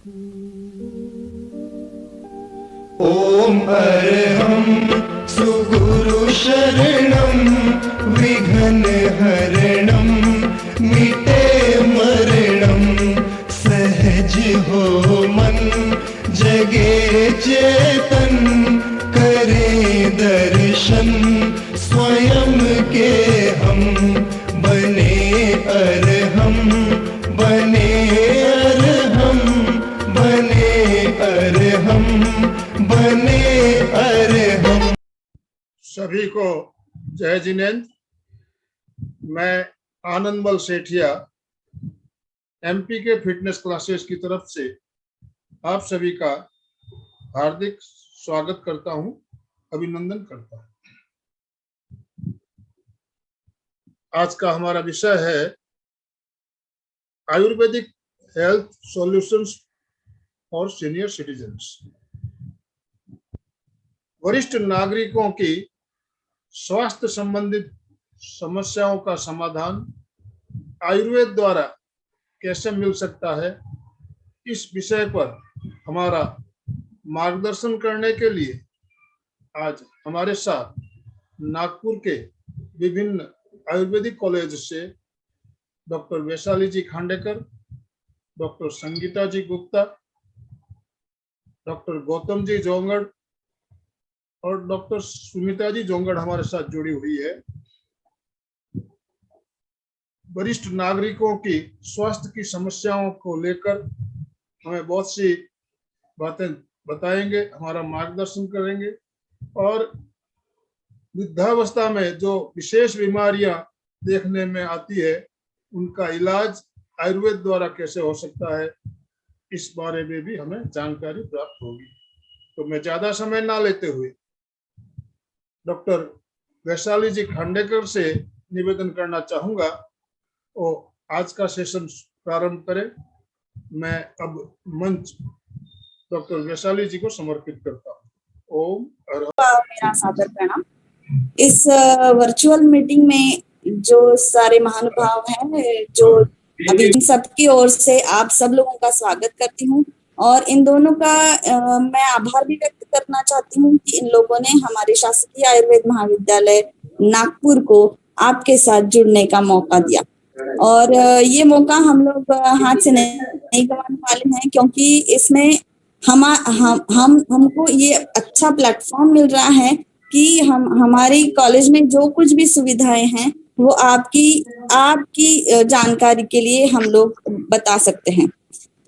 ओम अरहं सुगुरु शरणं विघ्न हरणं मिटे मरणं सहज हो मन जगे चेतन करे दर्शन स्वयं के हम बने अरहं बने अरहं बने अरहं बने अरहं। सभी को जय जिनेंद्र। मैं आनंदमल सेठिया एमपी के फिटनेस क्लासेस की तरफ से आप सभी का हार्दिक स्वागत करता हूं, अभिनंदन करता हूं। आज का हमारा विषय है Ayurvedic health solutions for senior citizens. वरिष्ठ नागरिकों की स्वास्थ्य संबंधित समस्याओं का समाधान आयुर्वेद द्वारा कैसे मिल सकता है, इस विषय पर हमारा मार्गदर्शन करने के लिए आज हमारे साथ नागपुर के विभिन्न आयुर्वेदिक कॉलेज से डॉक्टर वैशाली जी खांडेकर, डॉक्टर संगीता जी गुप्ता, डॉक्टर गौतम जी जोंगड़ और डॉक्टर सुमिता जी जोंगड़ हमारे साथ जुड़ी हुई है। वरिष्ठ नागरिकों की स्वास्थ्य की समस्याओं को लेकर हमें बहुत सी बातें बताएंगे, हमारा मार्गदर्शन करेंगे और वृद्धावस्था में जो विशेष बीमारियां देखने में आती है उनका इलाज आयुर्वेद द्वारा कैसे हो सकता है, इस बारे में भी हमें जानकारी प्राप्त होगी। तो मैं ज्यादा समय ना लेते हुए डॉक्टर वैशाली जी खांडेकर से निवेदन करना चाहूंगा और आज का सेशन प्रारंभ करें। मैं अब मंच डॉक्टर वैशाली जी को समर्पित करता हूँ। ओम मेरा सादर प्रणाम। इस वर्चुअल मीटिंग में जो सारे महानुभाव हैं, जो अभी सबकी ओर से आप सब लोगों का स्वागत करती हूँ और इन दोनों का मैं आभार भी व्यक्त करना चाहती हूँ कि इन लोगों ने हमारे शासकीय आयुर्वेद महाविद्यालय नागपुर को आपके साथ जुड़ने का मौका दिया और ये मौका हम लोग हाथ से नहीं गंवाने वाले हैं, क्योंकि इसमें हमको ये अच्छा प्लेटफॉर्म मिल रहा है कि हमारी कॉलेज में जो कुछ भी सुविधाएं हैं वो आपकी जानकारी के लिए हम लोग बता सकते हैं।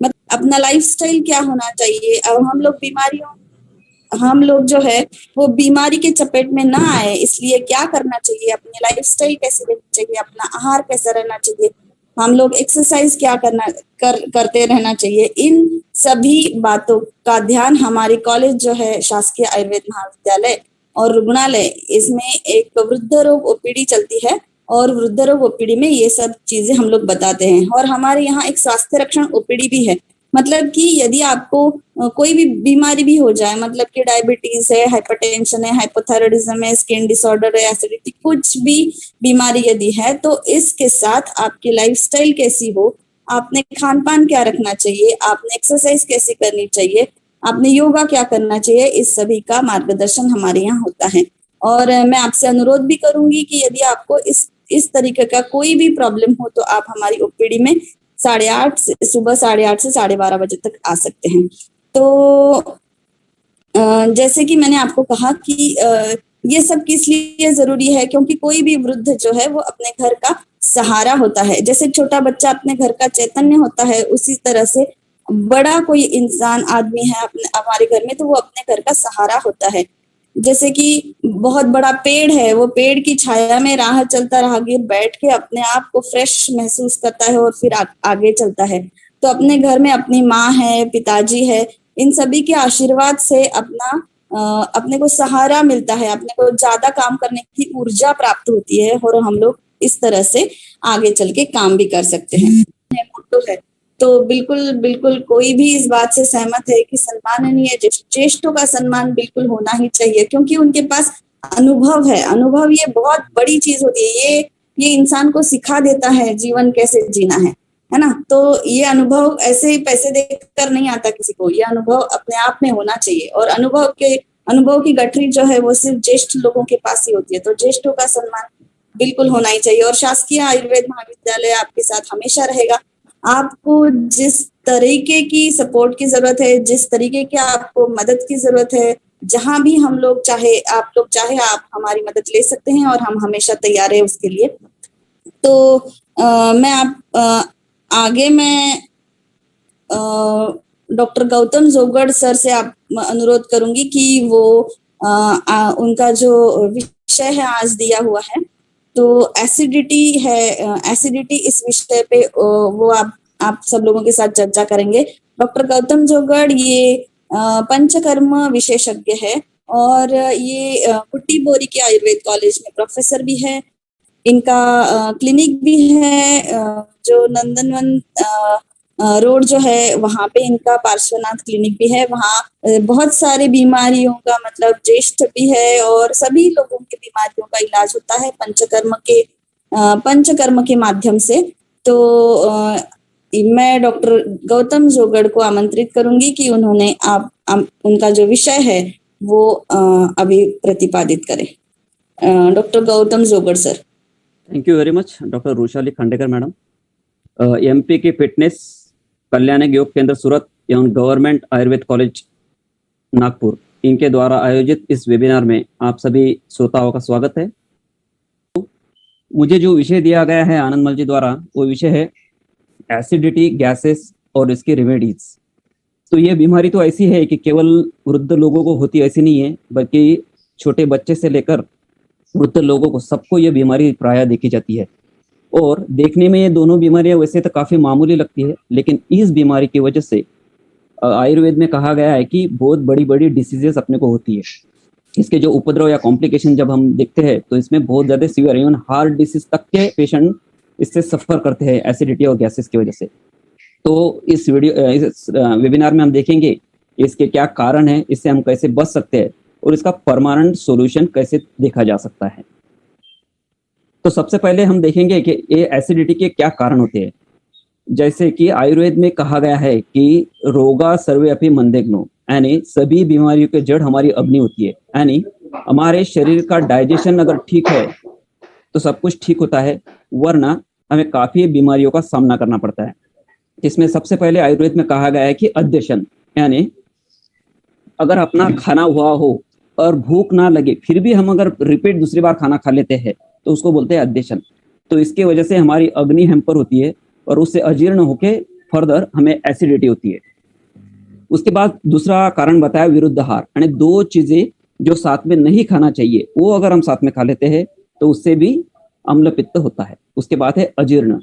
मतलब अपना लाइफस्टाइल क्या होना चाहिए। अब हम लोग जो है वो बीमारी के चपेट में ना आए, इसलिए क्या करना चाहिए, अपनी लाइफस्टाइल कैसे रहनी चाहिए, अपना आहार कैसा रहना चाहिए, हम लोग एक्सरसाइज क्या करते रहना चाहिए, इन सभी बातों का ध्यान हमारी कॉलेज जो है शासकीय आयुर्वेद महाविद्यालय और रुग्णालय, इसमें एक वृद्ध रोग ओपीडी चलती है और वृद्ध रोग ओपीडी में ये सब चीजें हम लोग बताते हैं। और हमारे यहाँ एक स्वास्थ्य रक्षण ओपीडी भी है, मतलब कि यदि आपको कोई भी बीमारी भी हो जाए, मतलब कि डायबिटीज है, हाइपरटेंशन है, हाइपोथायराइडिज्म है, स्किन डिसऑर्डर है, एसिडिटी, कुछ भी बीमारी यदि है तो इसके साथ आपकी लाइफस्टाइल कैसी हो, आपने खान पान क्या रखना चाहिए, आपने एक्सरसाइज कैसी करनी चाहिए, आपने योगा क्या करना चाहिए, इस सभी का मार्गदर्शन हमारे यहाँ होता है। और मैं आपसे अनुरोध भी करूंगी कि यदि आपको इस तरीके का कोई भी प्रॉब्लम हो तो आप हमारी ओपीडी में सुबह 8:30 से 12:30 बजे तक आ सकते हैं। तो जैसे कि मैंने आपको कहा कि ये सब किस लिए जरूरी है, क्योंकि कोई भी वृद्ध जो है वो अपने घर का सहारा होता है। जैसे छोटा बच्चा अपने घर का चैतन्य होता है, उसी तरह से बड़ा कोई इंसान आदमी है अपने हमारे घर में तो वो अपने घर का सहारा होता है। जैसे कि बहुत बड़ा पेड़ है, वो पेड़ की छाया में राह चलता राहगीर बैठ के अपने आप को फ्रेश महसूस करता है और फिर आगे चलता है। तो अपने घर में अपनी माँ है, पिताजी है, इन सभी के आशीर्वाद से अपने को सहारा मिलता है, अपने को ज्यादा काम करने की ऊर्जा प्राप्त होती है और हम लोग इस तरह से आगे चल के काम भी कर सकते हैं। मोटो है तो बिल्कुल कोई भी इस बात से सहमत है कि सम्माननीय ज्येष्ठों का सम्मान बिल्कुल होना ही चाहिए, क्योंकि उनके पास अनुभव है। अनुभव ये बहुत बड़ी चीज होती है, ये इंसान को सिखा देता है जीवन कैसे जीना है है ना। तो ये अनुभव ऐसे ही पैसे देकर नहीं आता किसी को, ये अनुभव अपने आप में होना चाहिए। और अनुभव की गठरी जो है वो सिर्फ ज्येष्ठ लोगों के पास ही होती है। तो ज्येष्ठों का सम्मान बिल्कुल होना ही चाहिए। और शासकीय आयुर्वेद महाविद्यालय आपके साथ हमेशा रहेगा। आपको जिस तरीके की सपोर्ट की जरूरत है, जिस तरीके की आपको मदद की जरूरत है, जहां भी हम लोग चाहे, आप लोग चाहे, आप हमारी मदद ले सकते हैं और हम हमेशा तैयार है उसके लिए। तो मैं आगे मैं डॉक्टर गौतम जोगड़ सर से आप अनुरोध करूंगी कि वो उनका जो विषय है आज दिया हुआ है, तो एसिडिटी है, एसिडिटी इस विषय पे वो आप सब लोगों के साथ चर्चा करेंगे। डॉक्टर गौतम जोगड़ ये पंचकर्म विशेषज्ञ है और ये कुट्टी बोरी के आयुर्वेद कॉलेज में प्रोफेसर भी है। इनका क्लिनिक भी है जो नंदनवन रोड जो है वहां पे इनका पार्श्वनाथ क्लिनिक भी है। वहाँ बहुत सारे बीमारियों का, मतलब ज्येष्ठ भी है और सभी लोगों की बीमारियों का इलाज होता है पंचकर्म के माध्यम से। तो मैं डॉक्टर गौतम जोगड़ को आमंत्रित करूंगी कि उन्होंने उनका जो विषय है वो अभी प्रतिपादित करें। Doctor Gautam jugaad sir. Thank you very much doctor Rushali Khandekar madam. MP की फिटनेस कल्याणक योग केंद्र सूरत एवं गवर्नमेंट आयुर्वेद कॉलेज नागपुर इनके द्वारा आयोजित इस वेबिनार में आप सभी श्रोताओं का स्वागत है। मुझे जो विषय दिया गया है आनंदमल जी द्वारा, वो विषय है एसिडिटी, गैसेस और इसके रेमेडीज। तो ये बीमारी तो ऐसी है कि केवल वृद्ध लोगों को होती ऐसी नहीं है, बल्कि छोटे बच्चे से लेकर वृद्ध लोगों को सबको ये बीमारी प्रायः देखी जाती है। और देखने में ये दोनों बीमारियां वैसे तो काफी मामूली लगती है, लेकिन इस बीमारी की वजह से आयुर्वेद में कहा गया है कि बहुत बड़ी बड़ी डिसीजेस अपने को होती है। इसके जो उपद्रव या कॉम्प्लिकेशन जब हम देखते हैं तो इसमें बहुत ज्यादा सीवियर, इवन हार्ट डिसीज तक के पेशेंट इससे सफर करते हैं एसिडिटी और गैसेस की वजह से। तो इस वेबिनार में हम देखेंगे इसके क्या कारण है, इससे हम कैसे बच सकते हैं और इसका परमानेंट सॉल्यूशन कैसे देखा जा सकता है। तो सबसे पहले हम देखेंगे कि ये एसिडिटी के क्या कारण होते हैं। जैसे कि आयुर्वेद में कहा गया है कि रोगा सर्वे अपि मंदेग्नो, यानी सभी बीमारियों के जड़ हमारी अग्नि होती है। यानी हमारे शरीर का डाइजेशन अगर ठीक है तो सब कुछ ठीक होता है, वरना हमें काफी बीमारियों का सामना करना पड़ता है। इसमें सबसे पहले आयुर्वेद में कहा गया है कि अध्यशन, यानी अगर अपना खाना हुआ हो और भूख ना लगे फिर भी हम अगर रिपीट दूसरी बार खाना खा लेते हैं तो उसको बोलते हैं अध्यशन। तो इसके वजह से हमारी अग्नि हैम्पर होती है और उससे अजीर्ण होके फर्दर हमें एसिडिटी होती है। उसके बाद दूसरा कारण बताया विरुद्धाहार, यानी दो चीजें जो साथ में नहीं खाना चाहिए वो अगर हम साथ में खा लेते हैं तो उससे भी अम्ल पित्त होता है। उसके बाद है अजीर्ण,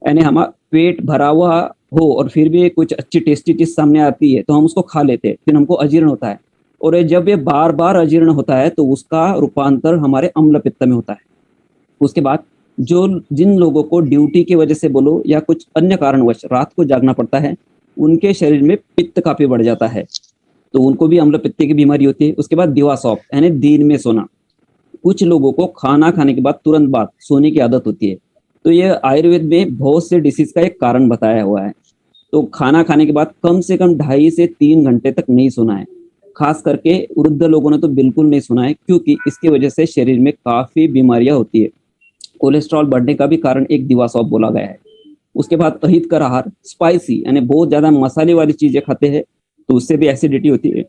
यानी हमारा पेट भरा हुआ हो और फिर भी कुछ अच्छी टेस्टी चीज सामने आती है तो हम उसको खा लेते हैं, फिर हमको अजीर्ण होता है। और जब ये बार बार अजीर्ण होता है तो उसका रूपांतर हमारे अम्ल पित्त में होता है। उसके बाद जिन लोगों को ड्यूटी की वजह से बोलो या कुछ अन्य कारणवश रात को जागना पड़ता है, उनके शरीर में पित्त काफी बढ़ जाता है, तो उनको भी अम्ल पित्त की बीमारी होती है। उसके बाद दिवासौप, यानी दिन में सोना। कुछ लोगों को खाना खाने के बाद तुरंत बाद सोने की आदत होती है, तो ये आयुर्वेद में बहुत से डिसीज का एक कारण बताया हुआ है। तो खाना खाने के बाद कम से कम 2.5 से 3 घंटे तक नहीं सोना है। खास करके वृद्ध लोगों ने तो बिल्कुल नहीं सोना है, क्योंकि इसकी वजह से शरीर में काफी बीमारियां होती है। कोलेस्ट्रॉल बढ़ने का भी कारण एक दिवासौप बोला गया है। उसके बाद अहितकर आहार, स्पाइसी, यानी बहुत ज्यादा मसाले वाली चीजें खाते हैं तो उससे भी एसिडिटी होती है।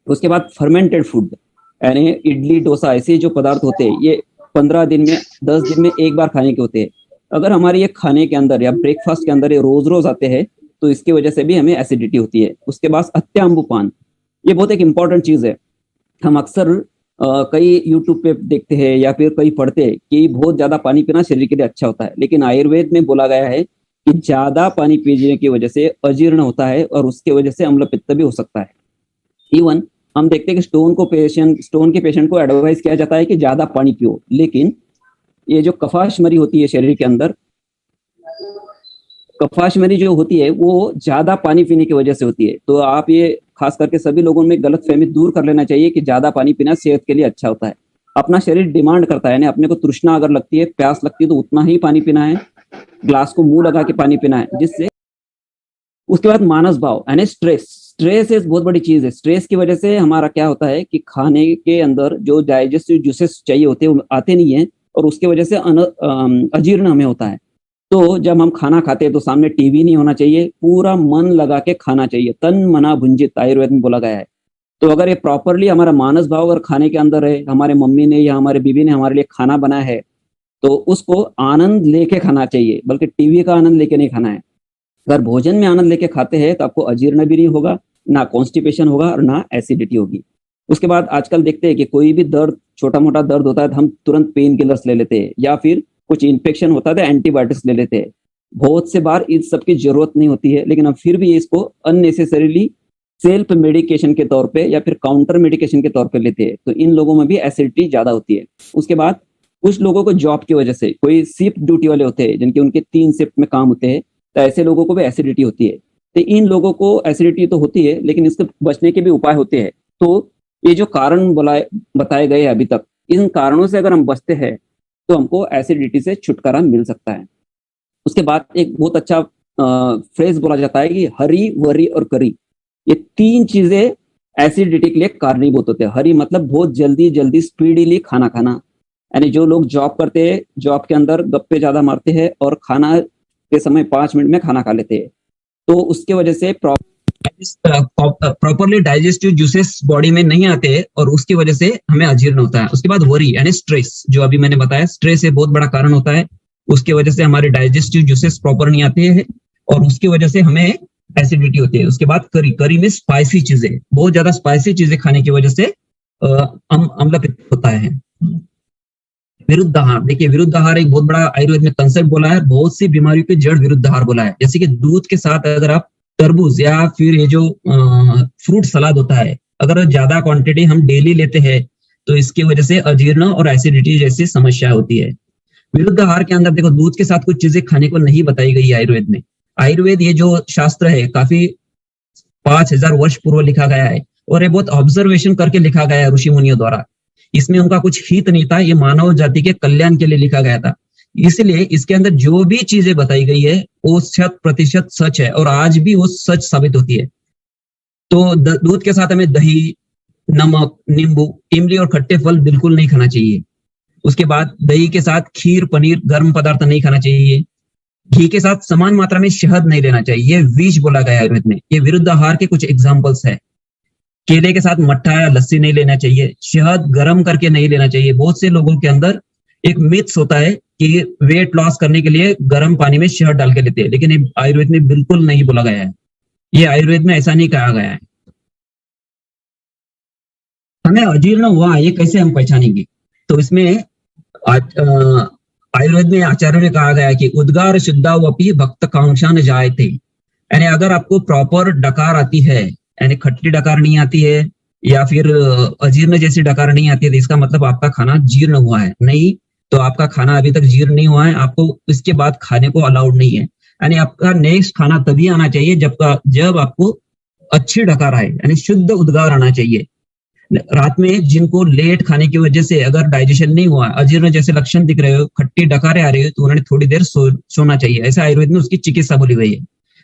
उसके बाद फर्मेंटेड फूड, यानी इडली डोसा ऐसे जो पदार्थ होते हैं ये 15 दिन में 10 दिन में एक बार खाने के होते हैं। अगर हमारे ये खाने के अंदर या ब्रेकफास्ट के अंदर ये रोज रोज आते हैं तो इसकी वजह से भी हमें एसिडिटी होती है। उसके बाद अत्याम्बुपान, ये बहुत एक इंपॉर्टेंट चीज है। हम अक्सर कई यूट्यूब पे देखते हैं या फिर कई पढ़ते हैं कि बहुत ज्यादा पानी पीना शरीर के लिए अच्छा होता है, लेकिन आयुर्वेद में बोला गया है कि ज्यादा पानी पीने की वजह से अजीर्ण होता है और उसके वजह से अम्ल पित्त भी हो सकता है। इवन हम देखते हैं कि स्टोन के पेशेंट को एडवाइस किया जाता है कि ज्यादा पानी पियो, लेकिन ये जो कफाशमरी होती है शरीर के अंदर, कफाशमरी जो होती है वो ज्यादा पानी पीने की वजह से होती है। तो आप ये खास करके सभी लोगों में गलतफहमी दूर कर लेना चाहिए कि ज्यादा पानी पीना सेहत के लिए अच्छा होता है। अपना शरीर डिमांड करता है, यानी अपने को तृष्णा अगर लगती है, प्यास लगती है तो उतना ही पानी पीना है, ग्लास को मुंह लगा के पानी पीना है, जिससे उसके बाद मानस भाव यानी स्ट्रेस एक बहुत बड़ी चीज है। स्ट्रेस की वजह से हमारा क्या होता है कि खाने के अंदर जो डाइजेस्टिव जूसेस चाहिए होते हैं वो आते नहीं है, और उसके वजह से अजीर्ण हमें होता है। तो जब हम खाना खाते हैं तो सामने टीवी नहीं होना चाहिए, पूरा मन लगा के खाना चाहिए, तन मना भुंजित आयुर्वेद में बोला गया है। तो अगर ये प्रॉपरली हमारा मानस भाव अगर खाने के अंदर है, हमारे मम्मी ने या हमारे बीवी ने हमारे लिए खाना बनाया है, तो उसको आनंद लेके खाना चाहिए, बल्कि टीवी का आनंद लेके नहीं खाना है। अगर भोजन में आनंद लेके खाते हैं तो आपको अजीर्ण भी नहीं होगा, ना कॉन्स्टिपेशन होगा और ना एसिडिटी होगी। उसके बाद आजकल देखते हैं कि कोई भी दर्द, छोटा मोटा दर्द होता है तो हम तुरंत पेन किलर्स ले लेते हैं, या फिर कुछ इन्फेक्शन होता है तो एंटीबायोटिक्स ले लेते हैं। बहुत से बार इस सब की जरूरत नहीं होती है, लेकिन हम फिर भी इसको अननेसेसरीली सेल्फ मेडिकेशन के तौर पे या फिर काउंटर मेडिकेशन के तौर पे लेते हैं, तो इन लोगों में भी एसिडिटी ज्यादा होती है। उसके बाद कुछ लोगों को जॉब की वजह से, कोई शिफ्ट ड्यूटी वाले होते हैं जिनके उनके 3 शिफ्ट में काम होते हैं, तो ऐसे लोगों को भी एसिडिटी होती है। तो इन लोगों को एसिडिटी तो होती है, लेकिन इसके बचने के भी उपाय होते हैं। तो ये जो कारण बताए गए अभी तक, इन कारणों से अगर हम बचते हैं तो हमको एसिडिटी से छुटकारा मिल सकता है। उसके बाद एक बहुत अच्छा फ्रेज बोला जाता है कि हरी, वरी और करी, ये 3 चीजें एसिडिटी के लिए कारणीभूत होते हैं। हरी मतलब बहुत जल्दी स्पीडीली खाना खाना, यानी जो लोग जॉब करते हैं, जॉब के अंदर गप्पे ज्यादा मारते हैं और खाना के समय 5 मिनट में खाना खा लेते हैं, तो उसके वजह से प्रॉपरली डाइजेस्टिव जूसेस बॉडी में नहीं आते और उसकी वजह से हमें अजीर्ण होता है। उसके बाद वरी यानी स्ट्रेस, जो अभी मैंने बताया, स्ट्रेस एक बहुत बड़ा कारण होता है। उसकी वजह से हमारे डाइजेस्टिव जूसेस प्रॉपर नहीं आते हैं और उसकी वजह से हमें एसिडिटी होती है। उसके बाद करी में स्पाइसी चीजें, बहुत ज्यादा स्पाइसी चीजें खाने की वजह से अम्ल पित्त होता है। विरुद्ध आहार, देखिए विरुद्ध आहार एक बहुत बड़ा आयुर्वेद में कंसेप्ट बोला है, बहुत सी बीमारियों के जड़ विरुद्ध आहार बोला है। जैसे कि दूध के साथ अगर आप तरबूज या फिर ये जो फ्रूट सलाद होता है, अगर ज्यादा क्वांटिटी हम डेली लेते हैं तो इसकी वजह से अजीर्ण और एसिडिटी जैसी समस्या होती है। विरुद्ध आहार के अंदर देखो, दूध के साथ कुछ चीजें खाने को नहीं बताई गई है आयुर्वेद में। आयुर्वेद ये जो शास्त्र है काफी 5000 वर्ष पूर्व लिखा गया है और ये बहुत ऑब्जर्वेशन करके लिखा गया है ऋषि मुनियों द्वारा। इसमें उनका कुछ हित नहीं था, ये मानव जाति के कल्याण के लिए लिखा गया था। इसलिए इसके अंदर जो भी चीजें बताई गई है वो 100% सच है और आज भी वो सच साबित होती है। तो दूध के साथ हमें दही, नमक, नींबू, इमली और खट्टे फल बिल्कुल नहीं खाना चाहिए। उसके बाद दही के साथ खीर, पनीर, गर्म पदार्थ नहीं खाना चाहिए। घी के साथ समान मात्रा में शहद नहीं लेना चाहिए, ये विष बोला गया है आयुर्वेद में। ये विरुद्ध आहार के कुछ एग्जाम्पल्स है। केले के साथ मट्ठा या लस्सी नहीं लेना चाहिए। शहद गर्म करके नहीं लेना चाहिए। बहुत से लोगों के अंदर एक मिथ्स होता है कि वेट लॉस करने के लिए गर्म पानी में शहद डाल के लेते हैं, लेकिन ये आयुर्वेद में बिल्कुल नहीं बोला गया है। ये आयुर्वेद में ऐसा नहीं कहा गया है। हमें अजीर्ण हुआ ये कैसे हम पहचानेंगे? तो इसमें आयुर्वेद में आचार्य ने कहा गया है कि उद्गार शुद्धावपि भक्त कांक्षा न जायते, यानी अगर आपको प्रॉपर डकार आती है, यानी खट्टी डकार नहीं आती है या फिर अजीर्ण जैसी डकार नहीं आती है, तो इसका मतलब आपका खाना जीर्ण हुआ है। नहीं तो आपका खाना अभी तक जीर्ण नहीं हुआ है, आपको इसके बाद खाने को अलाउड नहीं है। यानी आपका नेक्स्ट खाना तभी आना चाहिए जब आपको अच्छी डकार आए, यानी शुद्ध उद्गार आना चाहिए। रात में जिनको लेट खाने की वजह से अगर डाइजेशन नहीं हुआ, अजीर्ण जैसे लक्षण दिख रहे हो, खट्टी डकारें आ रही हो, तो उन्होंने थोड़ी देर सोना चाहिए। ऐसा आयुर्वेद में उसकी चिकित्सा बोली गई है।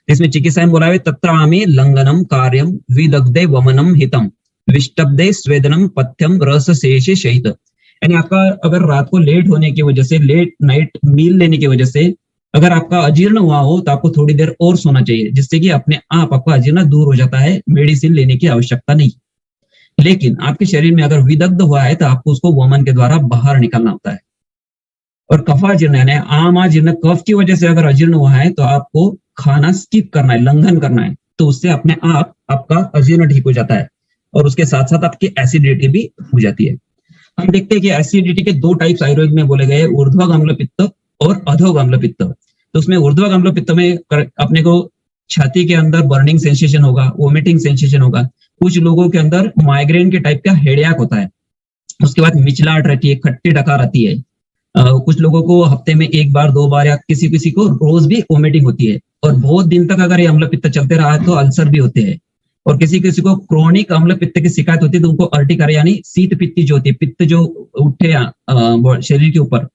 इसमें चिकित्सा में बोला है तत्रामि लंघनम कार्यम विदग्धे वमनम हितम विष्टब्दे स्वेदनम पथ्यम रस शेष शहीद। यानी आपका अगर रात को लेट होने की वजह से, लेट नाइट मील लेने की वजह से अगर आपका अजीर्ण हुआ हो तो आपको थोड़ी देर और सोना चाहिए, जिससे कि अपने आप आपका अजीर्ण दूर हो जाता है, मेडिसिन लेने की आवश्यकता नहीं। लेकिन आपके शरीर में अगर विदग्ध हुआ है तो आपको उसको वमन के द्वारा बाहर निकालना होता है। और कफाजीर्ण यानी आमाजीर्ण, कफ की वजह से अगर अजीर्ण हुआ है तो आपको खाना स्किप करना है, लंघन करना है, तो उससे अपने आप आपका अजीर्ण ठीक हो जाता है और उसके साथ साथ आपकी एसिडिटी भी हो जाती है। हम देखते हैं कि एसिडिटी के 2 टाइप्स आयुर्वेद में बोले गए, ऊर्ध्वग अम्ल पित्त और अधोग अम्ल पित्त। तो उसमें ऊर्ध्वग अम्ल पित्त में अपने को छाती के अंदर बर्निंग सेंसेशन होगा, वोमिटिंग सेंसेशन होगा, कुछ लोगों के अंदर माइग्रेन के टाइप का हेडेक होता है, उसके बाद मिचलाहट रहती है, खट्टी डकार आती है, कुछ लोगों को हफ्ते में 1 बार 2 बार या किसी को रोज भी वोमिटिंग होती है, और बहुत दिन तक अगर ये अम्ल पित्त चलते रहा तो अल्सर भी होते हैं, और किसी को क्रोनिक अम्ल पित्त की शिकायत होती है तो उनको अर्टिकारिया यानी शीत पित्ती जो होती है, पित्त जो उठे शरीर के ऊपर,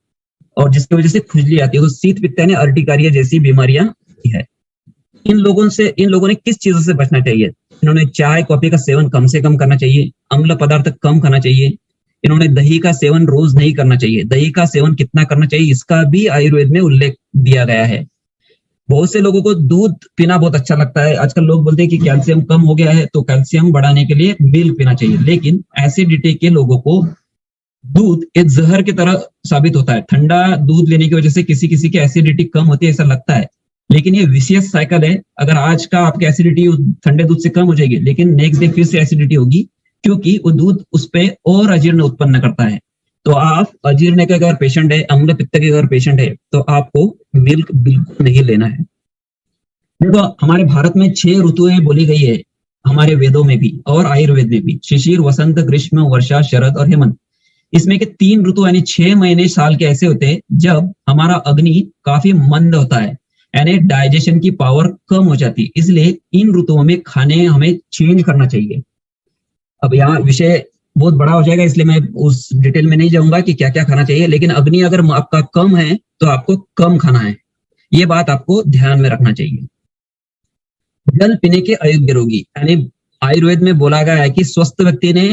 और जिसकी वजह से खुजली आती है, तो शीत पित्त यानी अर्टिकारिया जैसी बीमारियां है। इन लोगों ने किस चीजों से बचना चाहिए? इन्होंने चाय कॉफी का सेवन कम से कम करना चाहिए, अम्ल पदार्थ कम खाना चाहिए, इन्होंने दही का सेवन रोज नहीं करना चाहिए। दही का सेवन कितना करना चाहिए इसका भी आयुर्वेद में उल्लेख दिया गया है। बहुत से लोगों को दूध पीना बहुत अच्छा लगता है। आजकल लोग बोलते हैं कि कैल्शियम कम हो गया है तो कैल्शियम बढ़ाने के लिए मिल्क पीना चाहिए, लेकिन एसिडिटी के लोगों को दूध एक जहर की तरह साबित होता है। ठंडा दूध लेने की वजह से किसी किसी की एसिडिटी कम होती है ऐसा लगता है, लेकिन ये विशियस साइकिल है। अगर आज का आपकी एसिडिटी ठंडे दूध से कम हो जाएगी, लेकिन नेक्स्ट डे फिर से एसिडिटी होगी, क्योंकि वो दूध उस पर और अजीर्ण उत्पन्न करता है। तो आप अजीर्ण के अगर पेशेंट है, अम्ल पित्त के अगर पेशेंट है, तो आपको मिल्क बिल्कुल नहीं लेना है। देखो हमारे भारत में 6 ऋतुएं बोली गई है, हमारे वेदों में भी और आयुर्वेद में भी, शिशिर, वसंत, ग्रीष्म, वर्षा, शरद और हेमंत। इसमें के 3 ऋतु यानी 6 महीने साल के ऐसे होते हैं जब हमारा अग्नि काफी मंद होता है, यानी डाइजेशन की पावर कम हो जाती है। इसलिए इन ऋतुओं में खाने हमें चेंज करना चाहिए। अब यहाँ विषय बहुत बड़ा हो जाएगा, इसलिए मैं उस डिटेल में नहीं जाऊंगा कि क्या क्या खाना चाहिए, लेकिन अग्नि अगर आपका कम है तो आपको कम खाना है, ये बात आपको ध्यान में रखना चाहिए। जल पीने के अयोग्य रोगी, यानी आयुर्वेद में बोला गया है कि स्वस्थ व्यक्ति ने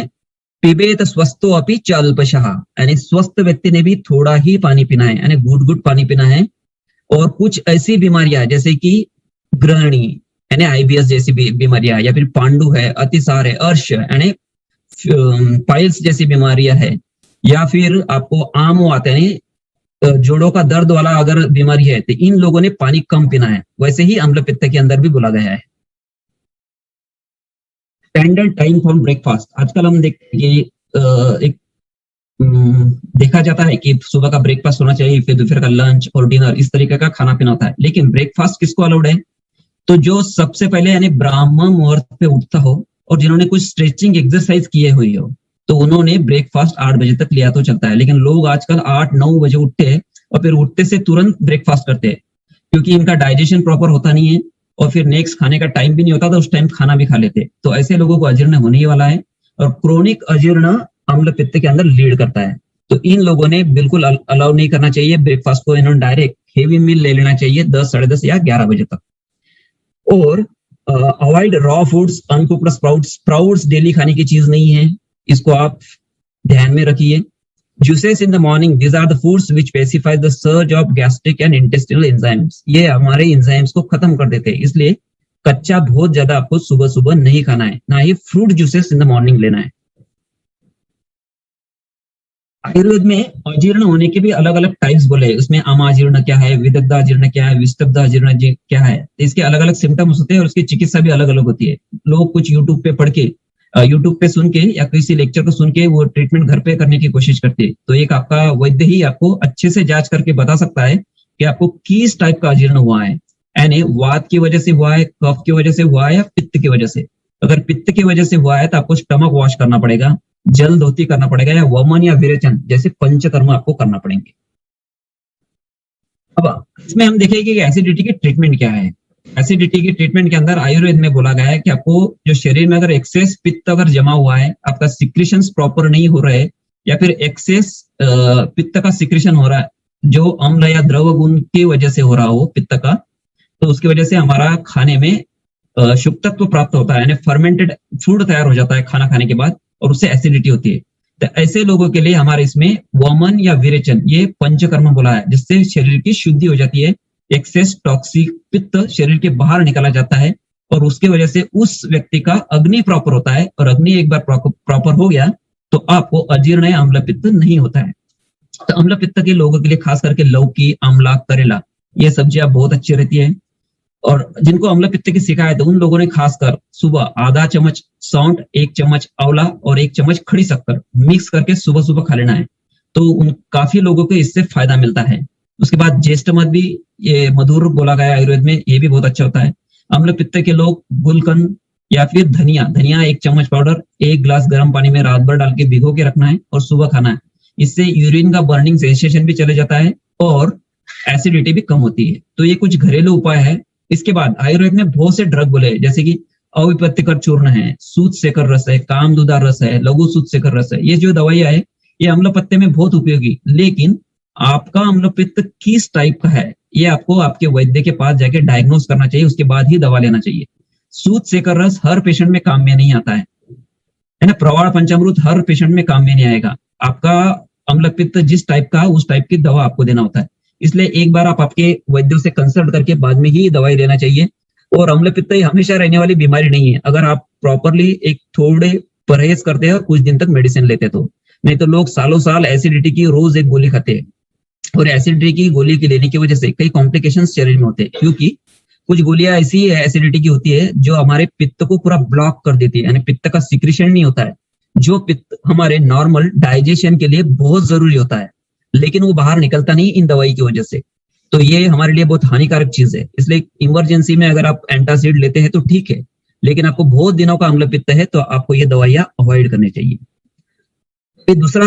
पिबेत स्वस्थो अपि च अल्पशः, यानी स्वस्थ व्यक्ति ने भी थोड़ा ही पानी पीना है, यानी घुट घुट पानी पीना है। और कुछ ऐसी बीमारियां जैसे कि ग्रहणी यानी आईबीएस जैसी बीमारियां, या फिर पांडु है, अतिसार है, अर्श यानी पाइल्स जैसी बीमारियां है, या फिर आपको आमो आता है यानी जोड़ों का दर्द वाला अगर बीमारी है, तो इन लोगों ने पानी कम पीना है। वैसे ही अम्ल पित्त के अंदर भी बोला गया है। स्टैंडर्ड टाइम फॉर ब्रेकफास्ट, आजकल हम देखते हैं एक देखा जाता है कि सुबह का ब्रेकफास्ट होना चाहिए, फिर दोपहर का लंच और डिनर, इस तरीके का खाना पीना होता है। लेकिन ब्रेकफास्ट किसको अलाउड है? तो जो सबसे पहले यानी ब्राह्म मुहूर्त पे उठता हो और जिन्होंने कुछ स्ट्रेचिंग एक्सरसाइज किए हुई हो, तो उन्होंने ब्रेकफास्ट 8 बजे तक लिया तो चलता है। लेकिन लोग आजकल 8-9 बजे उठते हैं और फिर उठते से तुरंत ब्रेकफास्ट करते हैं, क्योंकि इनका डाइजेशन प्रॉपर होता नहीं है और फिर नेक्स्ट खाने का टाइम भी नहीं होता, तो उस टाइम खाना भी खा लेते। तो ऐसे लोगों को अजीर्ण होने ही वाला है, और क्रोनिक अजीर्ण अम्ल पित्त के अंदर लीड करता है। तो इन लोगों ने बिल्कुल अलाउ नहीं करना चाहिए ब्रेकफास्ट को, इन्होंने डायरेक्ट हेवी मील ले लेना चाहिए 10, 10:30 या 11 बजे तक। और avoid raw foods, uncooked sprouts daily खाने की चीज नहीं है, इसको आप ध्यान में रखिए। Juices in the morning, these are the foods which pacify the surge of gastric and intestinal enzymes, ये हमारे एंजाइम्स को खत्म कर देते हैं। इसलिए कच्चा बहुत ज्यादा आपको सुबह सुबह नहीं खाना है, ना ही fruit juices in the morning लेना है। आयुर्वेद में अजीर्ण होने के भी अलग अलग टाइप्स बोले हैं, उसमें अमाजीर्ण क्या है, विदग्ध अजीर्ण क्या है, विस्तब्ध अजीर्ण क्या है, तो इसके अलग अलग सिम्टम्स होते हैं और उसकी चिकित्सा भी अलग अलग होती है। लोग कुछ यूट्यूब पे पढ़ के, यूट्यूब पे सुन के या किसी लेक्चर को सुन के वो ट्रीटमेंट घर पे करने की कोशिश करते हैं। तो एक आपका वैद्य ही आपको अच्छे से जांच करके बता सकता है कि आपको किस टाइप का अजीर्ण हुआ है, यानी वात की वजह से हुआ है, कफ की वजह से हुआ है, या पित्त की वजह से। अगर पित्त की वजह से हुआ है तो आपको स्टमक वॉश करना पड़ेगा, जल धोती करना पड़ेगा, या वमन या विरेचन जैसे पंचकर्म आपको करना पड़ेंगे। अब इसमें हम देखेंगे कि एसिडिटी की ट्रीटमेंट क्या है। एसिडिटी की ट्रीटमेंट के अंदर आयुर्वेद में बोला गया है कि आपको जो शरीर में अगर एक्सेस पित्त अगर जमा हुआ है, आपका सिक्रेशंस प्रॉपर नहीं हो रहे, या फिर एक्सेस पित्त का सिक्रेशन हो रहा है जो अम्ल या द्रव गुण की वजह से हो रहा हो पित्त का, तो उसकी वजह से हमारा खाने में शुक्तत्व प्राप्त होता है, यानी फर्मेंटेड फूड तैयार हो जाता है खाना खाने के बाद, और उससे एसिडिटी होती है। तो ऐसे लोगों के लिए हमारे इसमें वमन या विरेचन, ये पंचकर्म बोला है, जिससे शरीर की शुद्धि हो जाती है, एक्सेस टॉक्सिक पित्त शरीर के बाहर निकाला जाता है, और उसके वजह से उस व्यक्ति का अग्नि प्रॉपर होता है, और अग्नि एक बार प्रॉपर हो गया तो आपको अजीर्ण या अम्ल पित्त नहीं होता है। तो अम्ल पित्त के लोगों के लिए खास करके लौकी, आंवला, करेला, ये सब्जियां बहुत अच्छी रहती है। और जिनको अम्ल पित्त की शिकायत है उन लोगों ने खासकर सुबह आधा चम्मच सौंठ, 1 चम्मच आंवला और 1 चम्मच खड़ी शक्कर मिक्स करके सुबह सुबह खा लेना है, तो उन काफी लोगों को इससे फायदा मिलता है। उसके बाद ज्येष्ठ मध भी ये मधुर बोला गया आयुर्वेद में, ये भी बहुत अच्छा होता है। अम्ल पित्त के लोग गुलकंद या फिर धनिया 1 चम्मच पाउडर 1 गिलास गर्म पानी में रात भर डाल के भिगो के रखना है और सुबह खाना है। इससे यूरिन का बर्निंग सेंसेशन भी चले जाता है और एसिडिटी भी कम होती है। तो ये कुछ घरेलू उपाय है। इसके बाद आयुर्वेद में बहुत से ड्रग बोले, जैसे कि अविपत्यकर चूर्ण है, सूत शेखर रस है, कामदुदा रस है, लघु सूत शेखर रस है। ये जो दवाइयां है ये अम्ल पत्ते में बहुत उपयोगी, लेकिन आपका अम्लपित्त किस टाइप का है ये आपको आपके वैद्य के पास जाके डायग्नोस करना चाहिए, उसके बाद ही दवा लेना चाहिए। सूत सेकर रस हर पेशेंट में काम में नहीं आता है ना। प्रवाल पंचामृत हर पेशेंट में काम में नहीं आएगा। आपका अम्लपित्त जिस टाइप का उस टाइप की दवा आपको देना होता है। इसलिए एक बार आप आपके वैद्य से कंसल्ट करके बाद में ही दवाई लेना चाहिए। और अम्लपित्त हमेशा रहने वाली बीमारी नहीं है, अगर आप प्रॉपरली एक थोड़े परहेज करते हैं और कुछ दिन तक मेडिसिन लेते तो। नहीं तो लोग सालों साल एसिडिटी की रोज एक गोली खाते हैं और एसिडिटी की गोली की लेने की वजह से कई कॉम्प्लिकेशंस शरीर में होते हैं, क्योंकि कुछ गोलियां ऐसी एसिडिटी की होती है जो हमारे पित्त को पूरा ब्लॉक कर देती है, यानी पित्त का सिक्रीशन नहीं होता है, जो पित्त हमारे नॉर्मल डाइजेशन के लिए बहुत जरूरी होता है, लेकिन वो बाहर निकलता नहीं इन दवाई की वजह से। तो ये हमारे लिए बहुत हानिकारक चीज है। इसलिए इमरजेंसी में अगर आप एंटासिड लेते हैं तो ठीक है, लेकिन आपको बहुत दिनों का अम्लपित्त है तो आपको ये दवाइयां अवॉइड करनी चाहिए। फिर दूसरा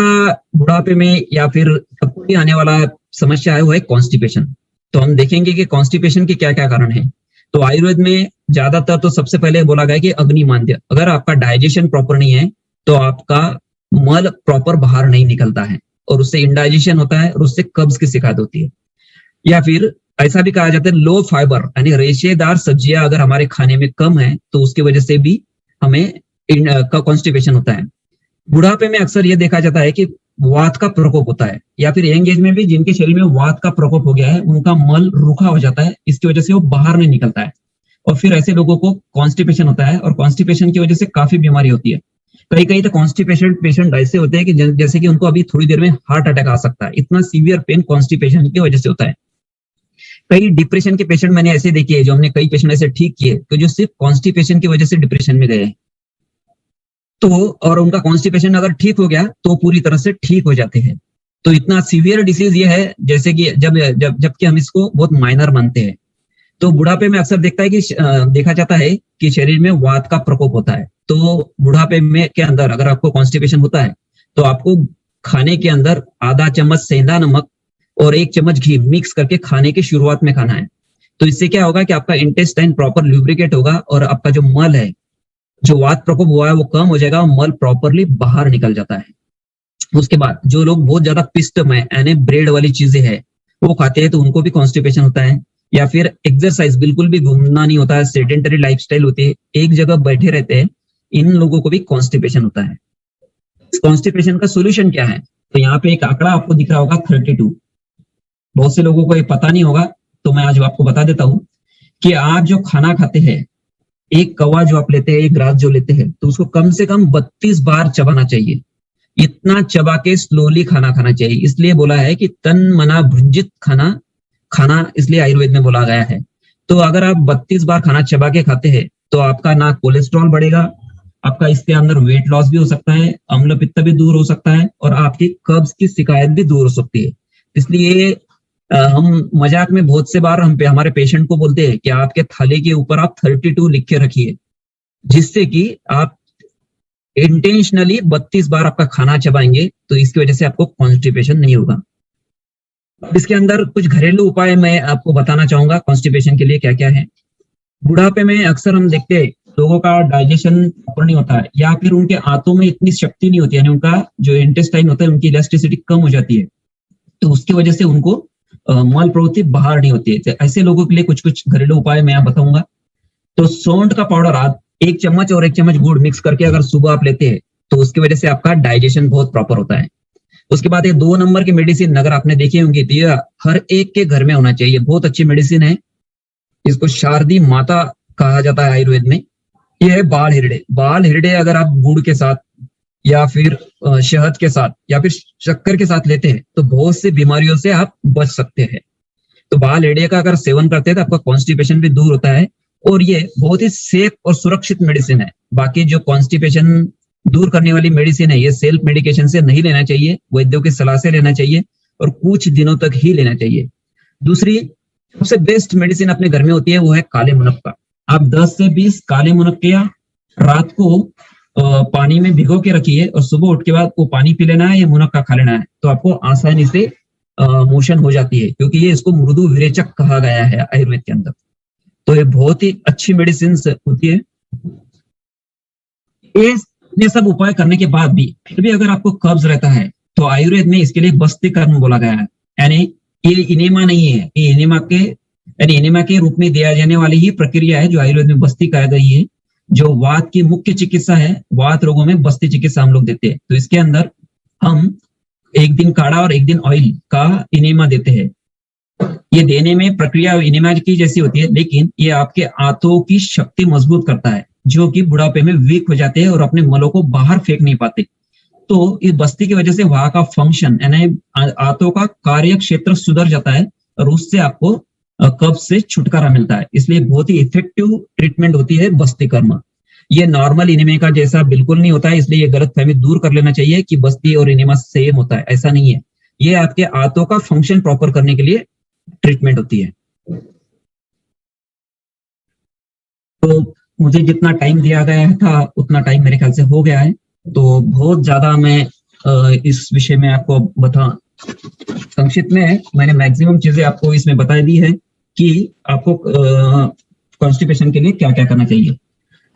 बुढ़ापे में या फिर सबको ही आने वाला समस्या है वो है कॉन्स्टिपेशन। तो हम देखेंगे कि कॉन्स्टिपेशन के क्या क्या कारण है। तो आयुर्वेद में ज्यादातर तो सबसे पहले बोला गया कि अग्निमांद्य, अगर आपका डाइजेशन प्रॉपर नहीं है तो आपका मल प्रॉपर बाहर नहीं निकलता है और उससे इंडाइजेशन होता है और उससे कब्ज की शिकायत होती है। या फिर ऐसा भी कहा जाता है लो फाइबर यानी रेशेदार सब्जियां अगर हमारे खाने में कम है तो उसकी वजह से भी हमें कॉन्स्टिपेशन होता है। बुढ़ापे में अक्सर यह देखा जाता है कि वात का प्रकोप होता है, या फिर यंग एज में भी जिनके शरीर में वात का प्रकोप हो गया है उनका मल रूखा हो जाता है, इसकी वजह से वो बाहर नहीं निकलता है और फिर ऐसे लोगों को कॉन्स्टिपेशन होता है और कॉन्स्टिपेशन की वजह से काफी बीमारी होती है। कई तो कॉन्स्टिपेशन पेशेंट ऐसे होते हैं कि जैसे कि उनको अभी थोड़ी देर में हार्ट अटैक आ सकता है, इतना सीवियर पेन कॉन्स्टिपेशन की वजह से होता है। कई डिप्रेशन के पेशेंट मैंने ऐसे देखे हैं, जो हमने कई पेशेंट ऐसे ठीक किए तो जो सिर्फ कॉन्स्टिपेशन की वजह से डिप्रेशन में गए तो, और उनका कॉन्स्टिपेशन अगर ठीक हो गया तो पूरी तरह से ठीक हो जाते हैं। तो इतना सीवियर डिसीज ये है जैसे कि जबकि हम इसको बहुत माइनर मानते हैं। तो बुढ़ापे में अक्सर देखा जाता है कि शरीर में वात का प्रकोप होता है। तो बुढ़ापे में के अंदर अगर आपको कॉन्स्टिपेशन होता है तो आपको खाने के अंदर आधा चम्मच सेंधा नमक और 1 चम्मच घी मिक्स करके खाने की शुरुआत में खाना है। तो इससे क्या होगा कि आपका इंटेस्टाइन प्रॉपर ल्यूब्रिकेट होगा और आपका जो मल है, जो वात प्रकोप हुआ है वो कम हो जाएगा और मल प्रॉपरली बाहर निकल जाता है। उसके बाद जो लोग बहुत ज्यादा पिष्ट में यानी ब्रेड वाली चीजें है वो खाते हैं तो उनको भी कॉन्स्टिपेशन होता है। या फिर एक्सरसाइज बिल्कुल भी घूमना नहीं होता है, सेडेंटरी लाइफस्टाइल होती है, एक जगह बैठे रहते हैं, इन लोगों को भी कॉन्स्टिपेशन होता है। इस कॉन्स्टिपेशन का सोल्यूशन क्या है? तो यहाँ पे एक आंकड़ा आपको दिख रहा होगा 32। बहुत से लोगों को ये पता नहीं होगा तो मैं आज आपको बता देता हूं कि आप जो खाना खाते हैं, एक कौवा जो आप लेते हैं, एक ग्रास जो लेते हैं, तो उसको कम से कम 32 बार चबाना चाहिए। इतना चबा के स्लोली खाना खाना चाहिए। इसलिए बोला है कि तन मना भुंजित खाना इसलिए आयुर्वेद में बोला गया है। तो अगर आप 32 बार खाना चबा के खाते हैं तो आपका ना कोलेस्ट्रॉल बढ़ेगा, आपका इसके अंदर वेट लॉस भी हो सकता है, अम्लपित्त भी दूर हो सकता है और आपकी कब्ज की शिकायत भी दूर हो सकती है। इसलिए हम मजाक में बहुत से बार हमारे पेशेंट को बोलते हैं कि आपके थाली के ऊपर आप 32 लिख के रखिए, जिससे कि आप इंटेंशनली 32 बार आपका खाना चबाएंगे तो इसकी वजह से आपको कॉन्स्टिपेशन नहीं होगा। इसके अंदर कुछ घरेलू उपाय मैं आपको बताना चाहूंगा कॉन्स्टिपेशन के लिए क्या क्या है। बुढ़ापे में अक्सर हम देखते हैं लोगों का डाइजेशन प्रॉपर नहीं होता है या फिर उनके आंतों में इतनी शक्ति नहीं होती है, यानी उनका जो इंटेस्टाइन होता है उनकी इलास्टिसिटी कम हो जाती है, तो उसकी वजह से उनको मल प्रवृत्ति बाहर नहीं होती है। तो ऐसे लोगों के लिए कुछ कुछ घरेलू उपाय मैं बताऊंगा। तो सौंठ का पाउडर 1 चम्मच और 1 चम्मच गुड़ मिक्स करके अगर सुबह आप लेते हैं तो उसकी वजह से आपका डाइजेशन बहुत प्रॉपर होता है। उसके बाद ये 2 नंबर की मेडिसिन अगर आपने देखी होंगी तो ये हर एक के घर में होना चाहिए, बहुत अच्छी मेडिसिन है, इसको शारदी माता कहा जाता है आयुर्वेद में। ये है बाल हिरडे। बाल हिरडे अगर आप गुड़ के साथ या फिर शहद के साथ या फिर शक्कर के साथ लेते हैं तो बहुत सी बीमारियों से आप बच सकते हैं। तो बाल हिरडे का अगर सेवन करते हैं तो आपका कॉन्स्टिपेशन भी दूर होता है और ये बहुत ही सेफ और सुरक्षित मेडिसिन है। बाकी जो कॉन्स्टिपेशन दूर करने वाली मेडिसिन है ये सेल्फ मेडिकेशन से नहीं लेना चाहिए, वैद्यों की सलाह से लेना चाहिए और कुछ दिनों तक ही लेना चाहिए। दूसरी सबसे बेस्ट मेडिसिन अपने घर में होती है वो है काले मुनक्का। आप 10 से 20 काले मुनक्के रात को पानी में भिगो के रखिए और सुबह उठ के बाद वो पानी पी लेना है या मुनक्का खा लेना है, तो आपको आसानी से मोशन हो जाती है, क्योंकि ये इसको मृदु विरेचक कहा गया है आयुर्वेद के अंदर। तो ये बहुत ही अच्छी मेडिसिन होती है। ये सब उपाय करने के बाद भी फिर भी अगर आपको कब्ज रहता है तो आयुर्वेद में इसके लिए बस्तीकरण बोला गया है, यानी ये इनेमा नहीं है, ये इनेमा के रूप में दिया जाने वाली ही प्रक्रिया है जो आयुर्वेद में बस्ती कहा गई है, जो वात की मुख्य चिकित्सा है। वात रोगों में बस्ती चिकित्सा हम लोग देते हैं। तो इसके अंदर हम एक दिन काढ़ा और एक दिन ऑयल का इनेमा देते हैं। ये देने में प्रक्रिया इनेमा की जैसी होती है, लेकिन ये आपके आंतों की शक्ति मजबूत करता है, जो कि बुढ़ापे में वीक हो जाते हैं और अपने मलों को बाहर फेंक नहीं पाते। तो इस बस्ती की वजह से वहां का फंक्शन यानी आंतों का कार्य क्षेत्र सुधर जाता है और उससे आपको कब्ज से छुटकारा मिलता है। इसलिए बहुत ही इफेक्टिव ट्रीटमेंट होती है बस्ती कर्म। ये नॉर्मल इनेमा का जैसा बिल्कुल नहीं होता है, इसलिए ये गलतफहमी दूर कर लेना चाहिए कि बस्ती और इनेमा सेम होता है, ऐसा नहीं है। ये आपके आंतों का फंक्शन प्रॉपर करने के लिए ट्रीटमेंट होती है। तो मुझे जितना टाइम दिया गया था उतना टाइम मेरे ख्याल से हो गया है, तो बहुत ज्यादा मैं इस विषय में आपको संक्षिप्त में मैंने मैक्सिमम चीजें आपको इसमें बता दी है कि आपको कॉन्स्टिपेशन के लिए क्या क्या करना चाहिए।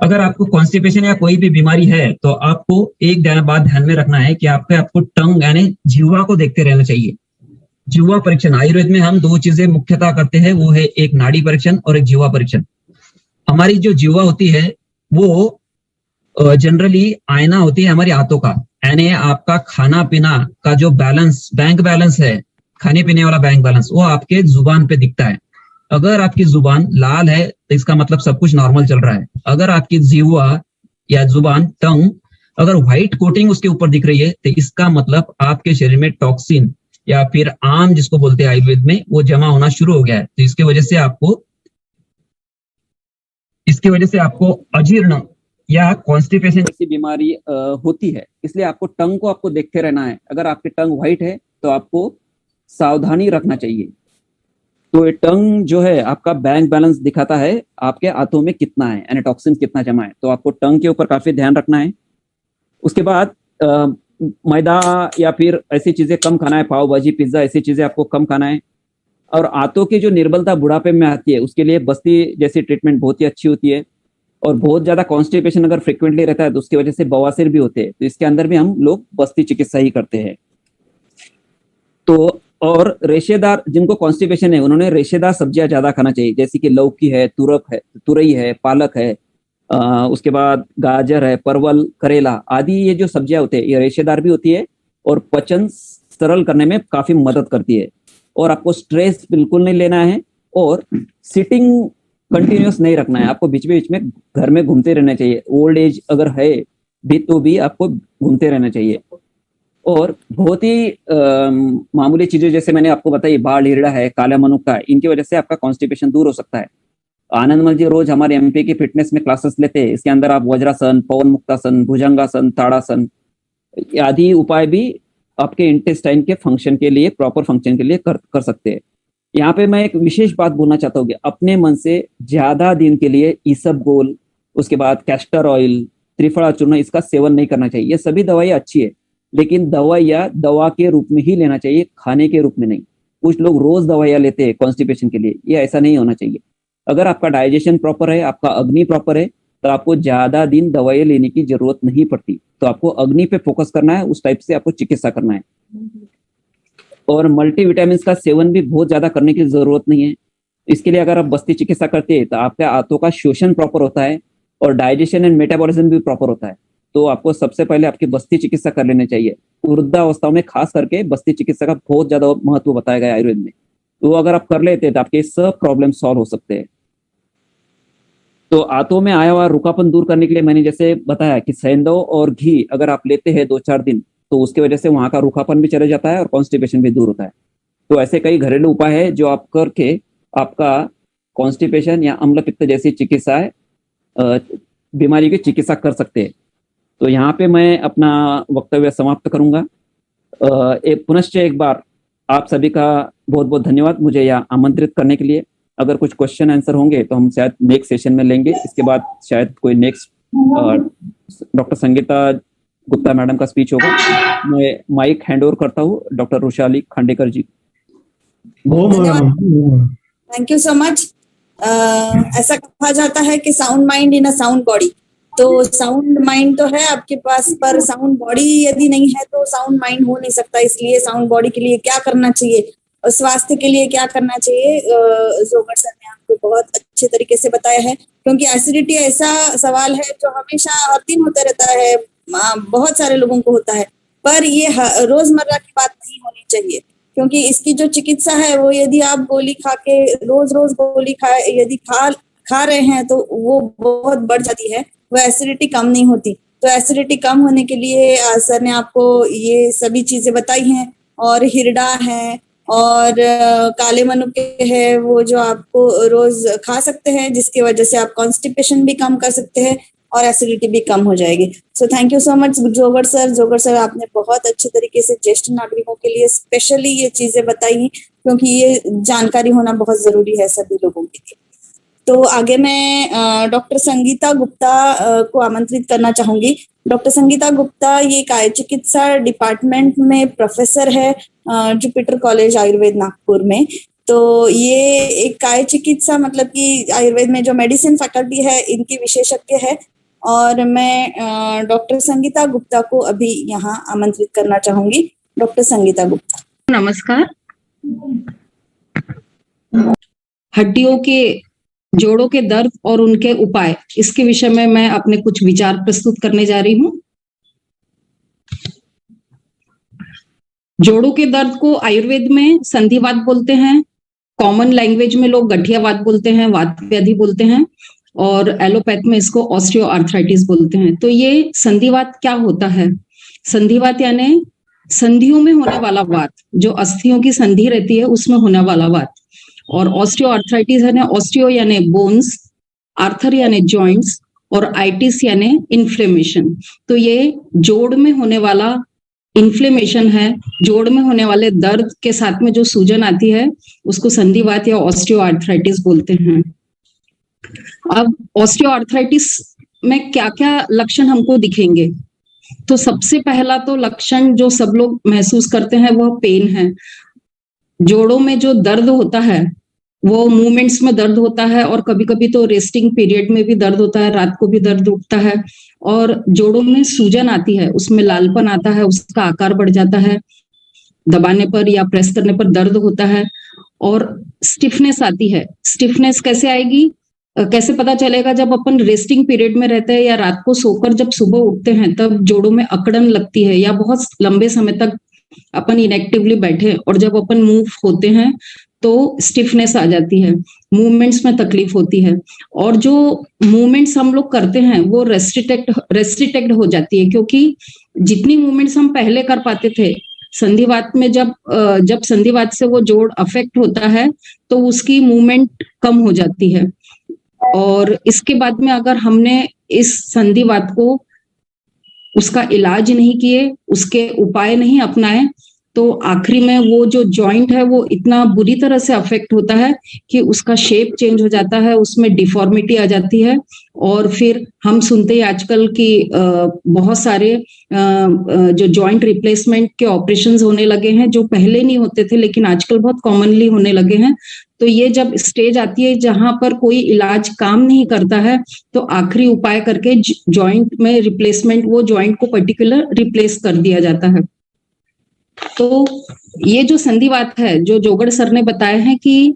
अगर आपको कॉन्स्टिपेशन या कोई भी बीमारी है तो आपको एक बात ध्यान में रखना है कि आपको टंग यानी जिह्वा को देखते रहना चाहिए। जिह्वा परीक्षण, आयुर्वेद में हम दो चीजें मुख्यतः करते हैं, वो है एक नाड़ी परीक्षण और एक जिह्वा परीक्षण। हमारी जो जिह्वा होती है वो जनरली आईना होती है हमारी आंतों का, यानी आपका खाना पीना का जो बैलेंस, बैंक बैलेंस है, खाने पीने वाला बैंक बैलेंस, वो आपके जुबान पे दिखता है। अगर आपकी जुबान लाल है तो इसका मतलब सब कुछ नॉर्मल चल रहा है। अगर आपकी जिह्वा या जुबान टंग अगर व्हाइट कोटिंग उसके ऊपर दिख रही है तो इसका मतलब आपके शरीर में टॉक्सिन या फिर आम जिसको बोलते हैं आयुर्वेद में, वो जमा होना शुरू हो गया है। तो इसके वजह से आपको अजीर्ण या कॉन्स्टिपेशन जैसी बीमारी होती है। इसलिए आपको टंग को आपको देखते रहना है। अगर आपकी टंग व्हाइट है तो आपको सावधानी रखना चाहिए। तो ये टंग जो है आपका बैंक बैलेंस दिखाता है आपके आंतों में कितना है, यानी टॉक्सिन कितना जमा है। तो आपको टंग के ऊपर काफी ध्यान रखना है। उसके बाद मैदा या फिर ऐसी चीजें कम खाना है, पाव भाजी पिज्जा ऐसी चीजें आपको कम खाना है। और आंतों की जो निर्बलता बुढ़ापे में आती है उसके लिए बस्ती जैसी ट्रीटमेंट बहुत ही अच्छी होती है। और बहुत ज्यादा कॉन्स्टिपेशन अगर फ्रिक्वेंटली रहता है तो उसकी वजह से बवासीर भी होते हैं, तो इसके अंदर भी हम लोग बस्ती चिकित्सा ही करते हैं। तो और रेशेदार, जिनको कॉन्स्टिपेशन है उन्होंने रेशेदार सब्जियां ज्यादा खाना चाहिए, जैसे कि लौकी है, तुरई है, पालक है, उसके बाद गाजर है, परवल, करेला आदि। ये जो सब्जियां होती है ये रेशेदार भी होती है और पचन सरल करने में काफी मदद करती है। और आपको स्ट्रेस बिल्कुल नहीं लेना है और सिटिंग कंटिन्यूअस नहीं रखना है। आपको बीच में घर में घूमते रहना चाहिए। ओल्ड एज अगर है भी तो भी आपको घूमते रहना चाहिए। और बहुत ही मामूली चीजें जैसे मैंने आपको बताई, बाल हिरड़ा है, काला मनुक्का है, इनकी वजह से आपका कॉन्स्टिपेशन दूर हो सकता है। आनंदमल जी रोज हमारे एमपी की फिटनेस में क्लासेस लेते हैं। इसके अंदर आप वज्रासन, पवन मुक्तासन, भुजंगासन, ताड़ासन आदि उपाय भी आपके इंटेस्टाइन के फंक्शन के लिए, प्रॉपर फंक्शन के लिए कर सकते हैं। यहाँ पे मैं एक विशेष बात बोलना चाहता हूँ कि अपने मन से ज्यादा दिन के लिए इसबगोल, उसके बाद कैस्टर ऑयल, त्रिफला चूर्ण, इसका सेवन नहीं करना चाहिए। ये सभी दवाइयाँ अच्छी है, लेकिन दवाइयाँ दवा के रूप में ही लेना चाहिए, खाने के रूप में नहीं। कुछ लोग रोज दवाइयाँ लेते हैं कॉन्स्टिपेशन के लिए, ये ऐसा नहीं होना चाहिए। अगर आपका डाइजेशन प्रॉपर है, आपका अग्नि प्रॉपर है, तो आपको ज्यादा दिन दवाइयाँ लेने की जरूरत नहीं पड़ती। तो आपको अग्नि पे फोकस करना है, उस टाइप से आपको चिकित्सा करना है। और मल्टीविटामिन का सेवन भी बहुत ज्यादा करने की जरूरत नहीं है। इसके लिए अगर आप बस्ती चिकित्सा करते हैं तो आपके आंतों का शोषण प्रॉपर होता है और डाइजेशन एंड मेटाबॉलिज्म भी प्रॉपर होता है। तो आपको सबसे पहले आपकी बस्ती चिकित्सा कर लेनी चाहिए। वृद्धावस्थाओं में खास करके बस्ती चिकित्सा का बहुत ज्यादा महत्व बताया गया है आयुर्वेद में। तो अगर आप कर लेते हैं तो आपके सब प्रॉब्लम सॉल्व हो सकते हैं। तो आंतों में आया हुआ रुखापन दूर करने के लिए मैंने जैसे बताया कि सेंधव और घी अगर आप लेते हैं 2-4 दिन, तो उसकी वजह से वहां का रुखापन भी चले जाता है और कॉन्स्टिपेशन भी दूर होता है। तो ऐसे कई घरेलू उपाय है जो आप करके आपका कॉन्स्टिपेशन या अम्ल पित्त जैसी चिकित्सा बीमारी की चिकित्सा कर सकते हैं। तो यहाँ पे मैं अपना वक्तव्य समाप्त करूंगा। पुनश्च एक बार आप सभी का बहुत बहुत धन्यवाद मुझे यहाँ आमंत्रित करने के लिए। अगर कुछ क्वेश्चन आंसर होंगे तो हम शायद नेक्स्ट सेशन में लेंगे। इसके बाद शायद कोई next doctor Sangeeta Gupta madam का स्पीच होगा। मैं माइक हैंड ओवर करता हूँ doctor Rushali Khandekar ji. Thank you so much. ऐसा कहा जाता है कि sound mind in a sound body. तो साउंड माइंड तो है आपके पास, पर साउंड बॉडी यदि नहीं है तो साउंड माइंड हो नहीं सकता। इसलिए साउंड बॉडी के लिए क्या करना चाहिए, स्वास्थ्य के लिए क्या करना चाहिए, जोगर सर ने आपको बहुत अच्छे तरीके से बताया है। क्योंकि एसिडिटी ऐसा सवाल है जो हमेशा हर दिन होता रहता है, बहुत सारे लोगों को होता है, पर ये रोजमर्रा की बात नहीं होनी चाहिए। क्योंकि इसकी जो चिकित्सा है वो यदि आप गोली खा के रोज रोज गोली यदि खा रहे हैं तो वो बहुत बढ़ जाती है, वो एसिडिटी कम नहीं होती। तो एसिडिटी कम होने के लिए सर ने आपको ये सभी चीजें बताई हैं, और हिरडा है और काले मनुके है, वो जो आपको रोज खा सकते हैं, जिसकी वजह से आप कॉन्स्टिपेशन भी कम कर सकते हैं और एसिडिटी भी कम हो जाएगी। So thank you so much jogger sir. Jogger sir, आपने बहुत अच्छे तरीके से ज्येष्ठ नागरिकों के लिए स्पेशली ये चीजें बताई, क्योंकि ये जानकारी होना बहुत जरूरी है सभी लोगों के लिए। तो आगे मैं डॉक्टर संगीता गुप्ता को आमंत्रित करना चाहूंगी। डॉक्टर संगीता गुप्ता ये काय चिकित्सा डिपार्टमेंट में प्रोफेसर है जुपिटर कॉलेज आयुर्वेद नागपुर में। तो ये एक काय चिकित्सा मतलब कि आयुर्वेद में जो मेडिसिन फैकल्टी है इनकी विशेषज्ञ है, और मैं डॉक्टर संगीता गुप्ता को अभी यहाँ आमंत्रित करना चाहूंगी। डॉक्टर संगीता गुप्ता। नमस्कार। हड्डियों के जोड़ों के दर्द और उनके उपाय, इसके विषय में मैं अपने कुछ विचार प्रस्तुत करने जा रही हूँ। जोड़ों के दर्द को आयुर्वेद में संधिवात बोलते हैं, कॉमन लैंग्वेज में लोग गठियावात बोलते हैं, वात व्याधि बोलते हैं, और एलोपैथ में इसको ऑस्टियोआर्थराइटिस बोलते हैं। तो ये संधिवात क्या होता है? संधिवात यानी संधियों में होने वाला वात, जो अस्थियों की संधि रहती है उसमें होने वाला वात। और ऑस्टियोआर्थराइटिस यानी ऑस्टियो यानी बोन्स, आर्थर यानी जॉइंट्स, और आइटिस यानी इन्फ्लेमेशन। तो ये जोड़ में होने वाला इन्फ्लेमेशन है, जोड़ में होने वाले दर्द के साथ में जो सूजन आती है उसको संधिवात या ऑस्टियोआर्थराइटिस बोलते हैं। अब ऑस्टियोआर्थराइटिस में क्या क्या लक्षण हमको दिखेंगे? तो सबसे पहला तो लक्षण जो सब लोग महसूस करते हैं वह पेन है। जोड़ों में जो दर्द होता है वो मूवमेंट्स में दर्द होता है, और कभी कभी तो रेस्टिंग पीरियड में भी दर्द होता है, रात को भी दर्द उठता है, और जोड़ों में सूजन आती है, उसमें लालपन आता है, उसका आकार बढ़ जाता है, दबाने पर या प्रेस करने पर दर्द होता है, और स्टिफनेस आती है। स्टिफनेस कैसे आएगी, कैसे पता चलेगा? जब अपन रेस्टिंग पीरियड में रहते हैं या रात को सोकर जब सुबह उठते हैं तब जोड़ों में अकड़न लगती है, या बहुत लंबे समय तक अपन इनएक्टिवली बैठे और जब अपन मूव होते हैं तो स्टिफनेस आ जाती है, मूवमेंट्स में तकलीफ होती है, और जो मूवमेंट्स हम लोग करते हैं वो रेस्ट्रिक्टेड हो जाती है, क्योंकि जितनी मूवमेंट्स हम पहले कर पाते थे संधिवात में, जब संधिवात से वो जोड़ अफेक्ट होता है तो उसकी मूवमेंट कम हो जाती है। और इसके बाद में अगर हमने इस संधिवात को उसका इलाज नहीं किए, उसके उपाय नहीं अपनाए, तो आखिरी में वो जो जॉइंट है वो इतना बुरी तरह से अफेक्ट होता है कि उसका शेप चेंज हो जाता है, उसमें डिफॉर्मिटी आ जाती है। और फिर हम सुनते हैं आजकल कि बहुत सारे जो जॉइंट रिप्लेसमेंट के ऑपरेशंस होने लगे हैं, जो पहले नहीं होते थे लेकिन आजकल बहुत कॉमनली होने लगे हैं। तो ये जब स्टेज आती है जहां पर कोई इलाज काम नहीं करता है, तो आखिरी उपाय करके जॉइंट में रिप्लेसमेंट, वो जॉइंट को पर्टिकुलर रिप्लेस कर दिया जाता है। तो ये जो संधिवात है जो जोगड़ सर ने बताया है कि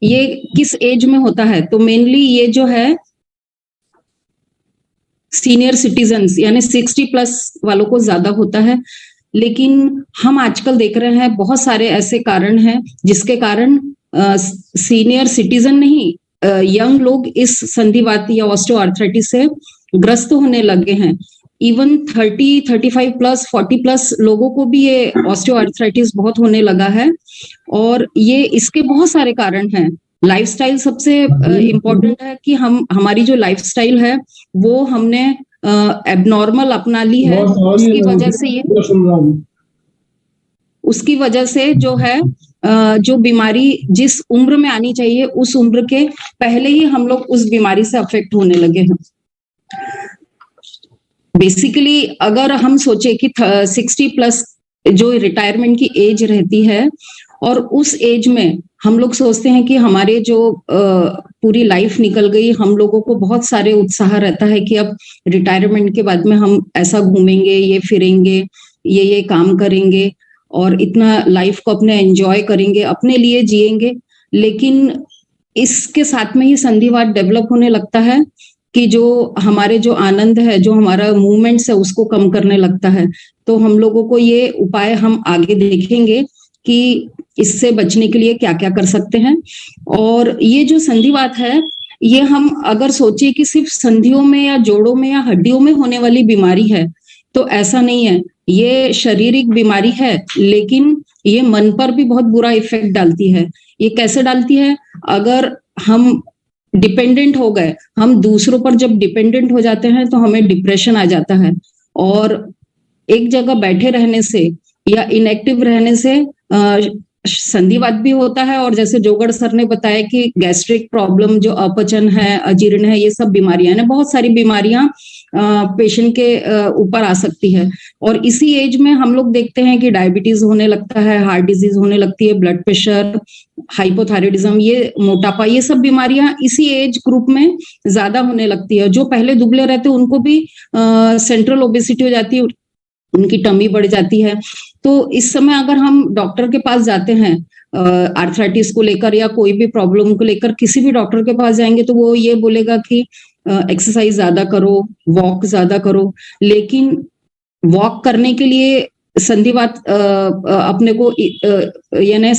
ये किस एज में होता है, तो मेनली ये जो है सीनियर सिटीजन्स यानी 60 प्लस वालों को ज्यादा होता है। लेकिन हम आजकल देख रहे हैं बहुत सारे ऐसे कारण हैं जिसके कारण सीनियर सिटीजन नहीं, यंग लोग इस संधिवात या ऑस्टियोआर्थराइटिस से ग्रस्त होने लगे हैं। इवन 30, 35 प्लस, 40 प्लस लोगों को भी ये ऑस्टियोआर्थराइटिस बहुत होने लगा है। और ये इसके बहुत सारे कारण हैं। लाइफस्टाइल सबसे इम्पोर्टेंट है कि हमारी जो लाइफस्टाइल है वो हमने एबनॉर्मल अपना ली है, उसकी वजह से जो है जो बीमारी जिस उम्र में आनी चाहिए उस उम्र के पहले ही हम लोग उस बीमारी से अफेक्ट होने लगे हैं। बेसिकली अगर हम सोचे कि 60 प्लस जो रिटायरमेंट की एज रहती है, और उस एज में हम लोग सोचते हैं कि हमारे जो पूरी लाइफ निकल गई, हम लोगों को बहुत सारे उत्साह रहता है कि अब रिटायरमेंट के बाद में हम ऐसा घूमेंगे, ये फिरेंगे, ये काम करेंगे, और इतना लाइफ को अपने एंजॉय करेंगे, अपने लिए जिएंगे, लेकिन इसके साथ में ही संधिवात डेवलप होने लगता है कि जो हमारे जो आनंद है, जो हमारा मूवमेंट्स है, उसको कम करने लगता है। तो हम लोगों को ये उपाय हम आगे देखेंगे कि इससे बचने के लिए क्या क्या कर सकते हैं। और ये जो संधिवात है, ये हम अगर सोचे कि सिर्फ संधियों में या जोड़ों में या हड्डियों में होने वाली बीमारी है, तो ऐसा नहीं है। ये शारीरिक बीमारी है, लेकिन ये मन पर भी बहुत बुरा इफेक्ट डालती है। ये कैसे डालती है? अगर हम डिपेंडेंट हो गए, हम दूसरों पर जब डिपेंडेंट हो जाते हैं तो हमें डिप्रेशन आ जाता है, और एक जगह बैठे रहने से या इनएक्टिव रहने से संधिवात भी होता है। और जैसे जोगड़ सर ने बताया कि गैस्ट्रिक प्रॉब्लम, जो अपचन है, अजीर्ण है, ये सब बीमारियां हैं, बहुत सारी बीमारियां पेशेंट के ऊपर आ सकती है। और इसी एज में हम लोग देखते हैं कि डायबिटीज होने लगता है, हार्ट डिजीज होने लगती है, ब्लड प्रेशर, हाइपोथायराइडिज्म, ये मोटापा, ये सब बीमारियां इसी एज ग्रुप में ज्यादा होने लगती है। जो पहले दुबले रहते हैं उनको भी सेंट्रल ओबेसिटी हो जाती है, उनकी टमी बढ़ जाती है। तो इस समय अगर हम डॉक्टर के पास जाते हैं आर्थराइटिस को लेकर या कोई भी प्रॉब्लम को लेकर, किसी भी डॉक्टर के पास जाएंगे तो वो ये बोलेगा कि एक्सरसाइज ज्यादा करो, वॉक ज्यादा करो। लेकिन वॉक करने के लिए संधिवात अपने को यानी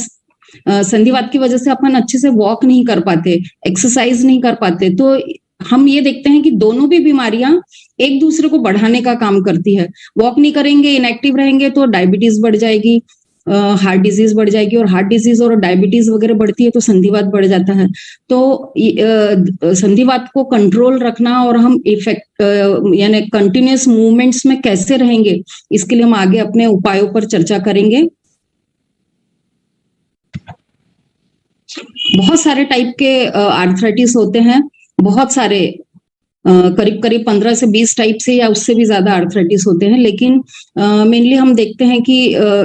संधिवात की वजह से अपन अच्छे से वॉक नहीं कर पाते, एक्सरसाइज नहीं कर पाते। तो हम ये देखते हैं कि दोनों भी बीमारियां एक दूसरे को बढ़ाने का काम करती है। वॉक नहीं करेंगे, इनएक्टिव रहेंगे तो डायबिटीज बढ़ जाएगी, हार्ट डिजीज बढ़ जाएगी, और हार्ट डिजीज और डायबिटीज वगैरह बढ़ती है तो संधिवात बढ़ जाता है। तो संधिवात को कंट्रोल रखना और हम इफेक्ट यानी कंटिन्यूअस मूवमेंट्स में कैसे रहेंगे, इसके लिए हम आगे अपने उपायों पर चर्चा करेंगे। बहुत सारे टाइप के आर्थराइटिस होते हैं, बहुत सारे करीब करीब 15 से 20 टाइप से या उससे भी ज्यादा आर्थराइटिस होते हैं। लेकिन मेनली हम देखते हैं कि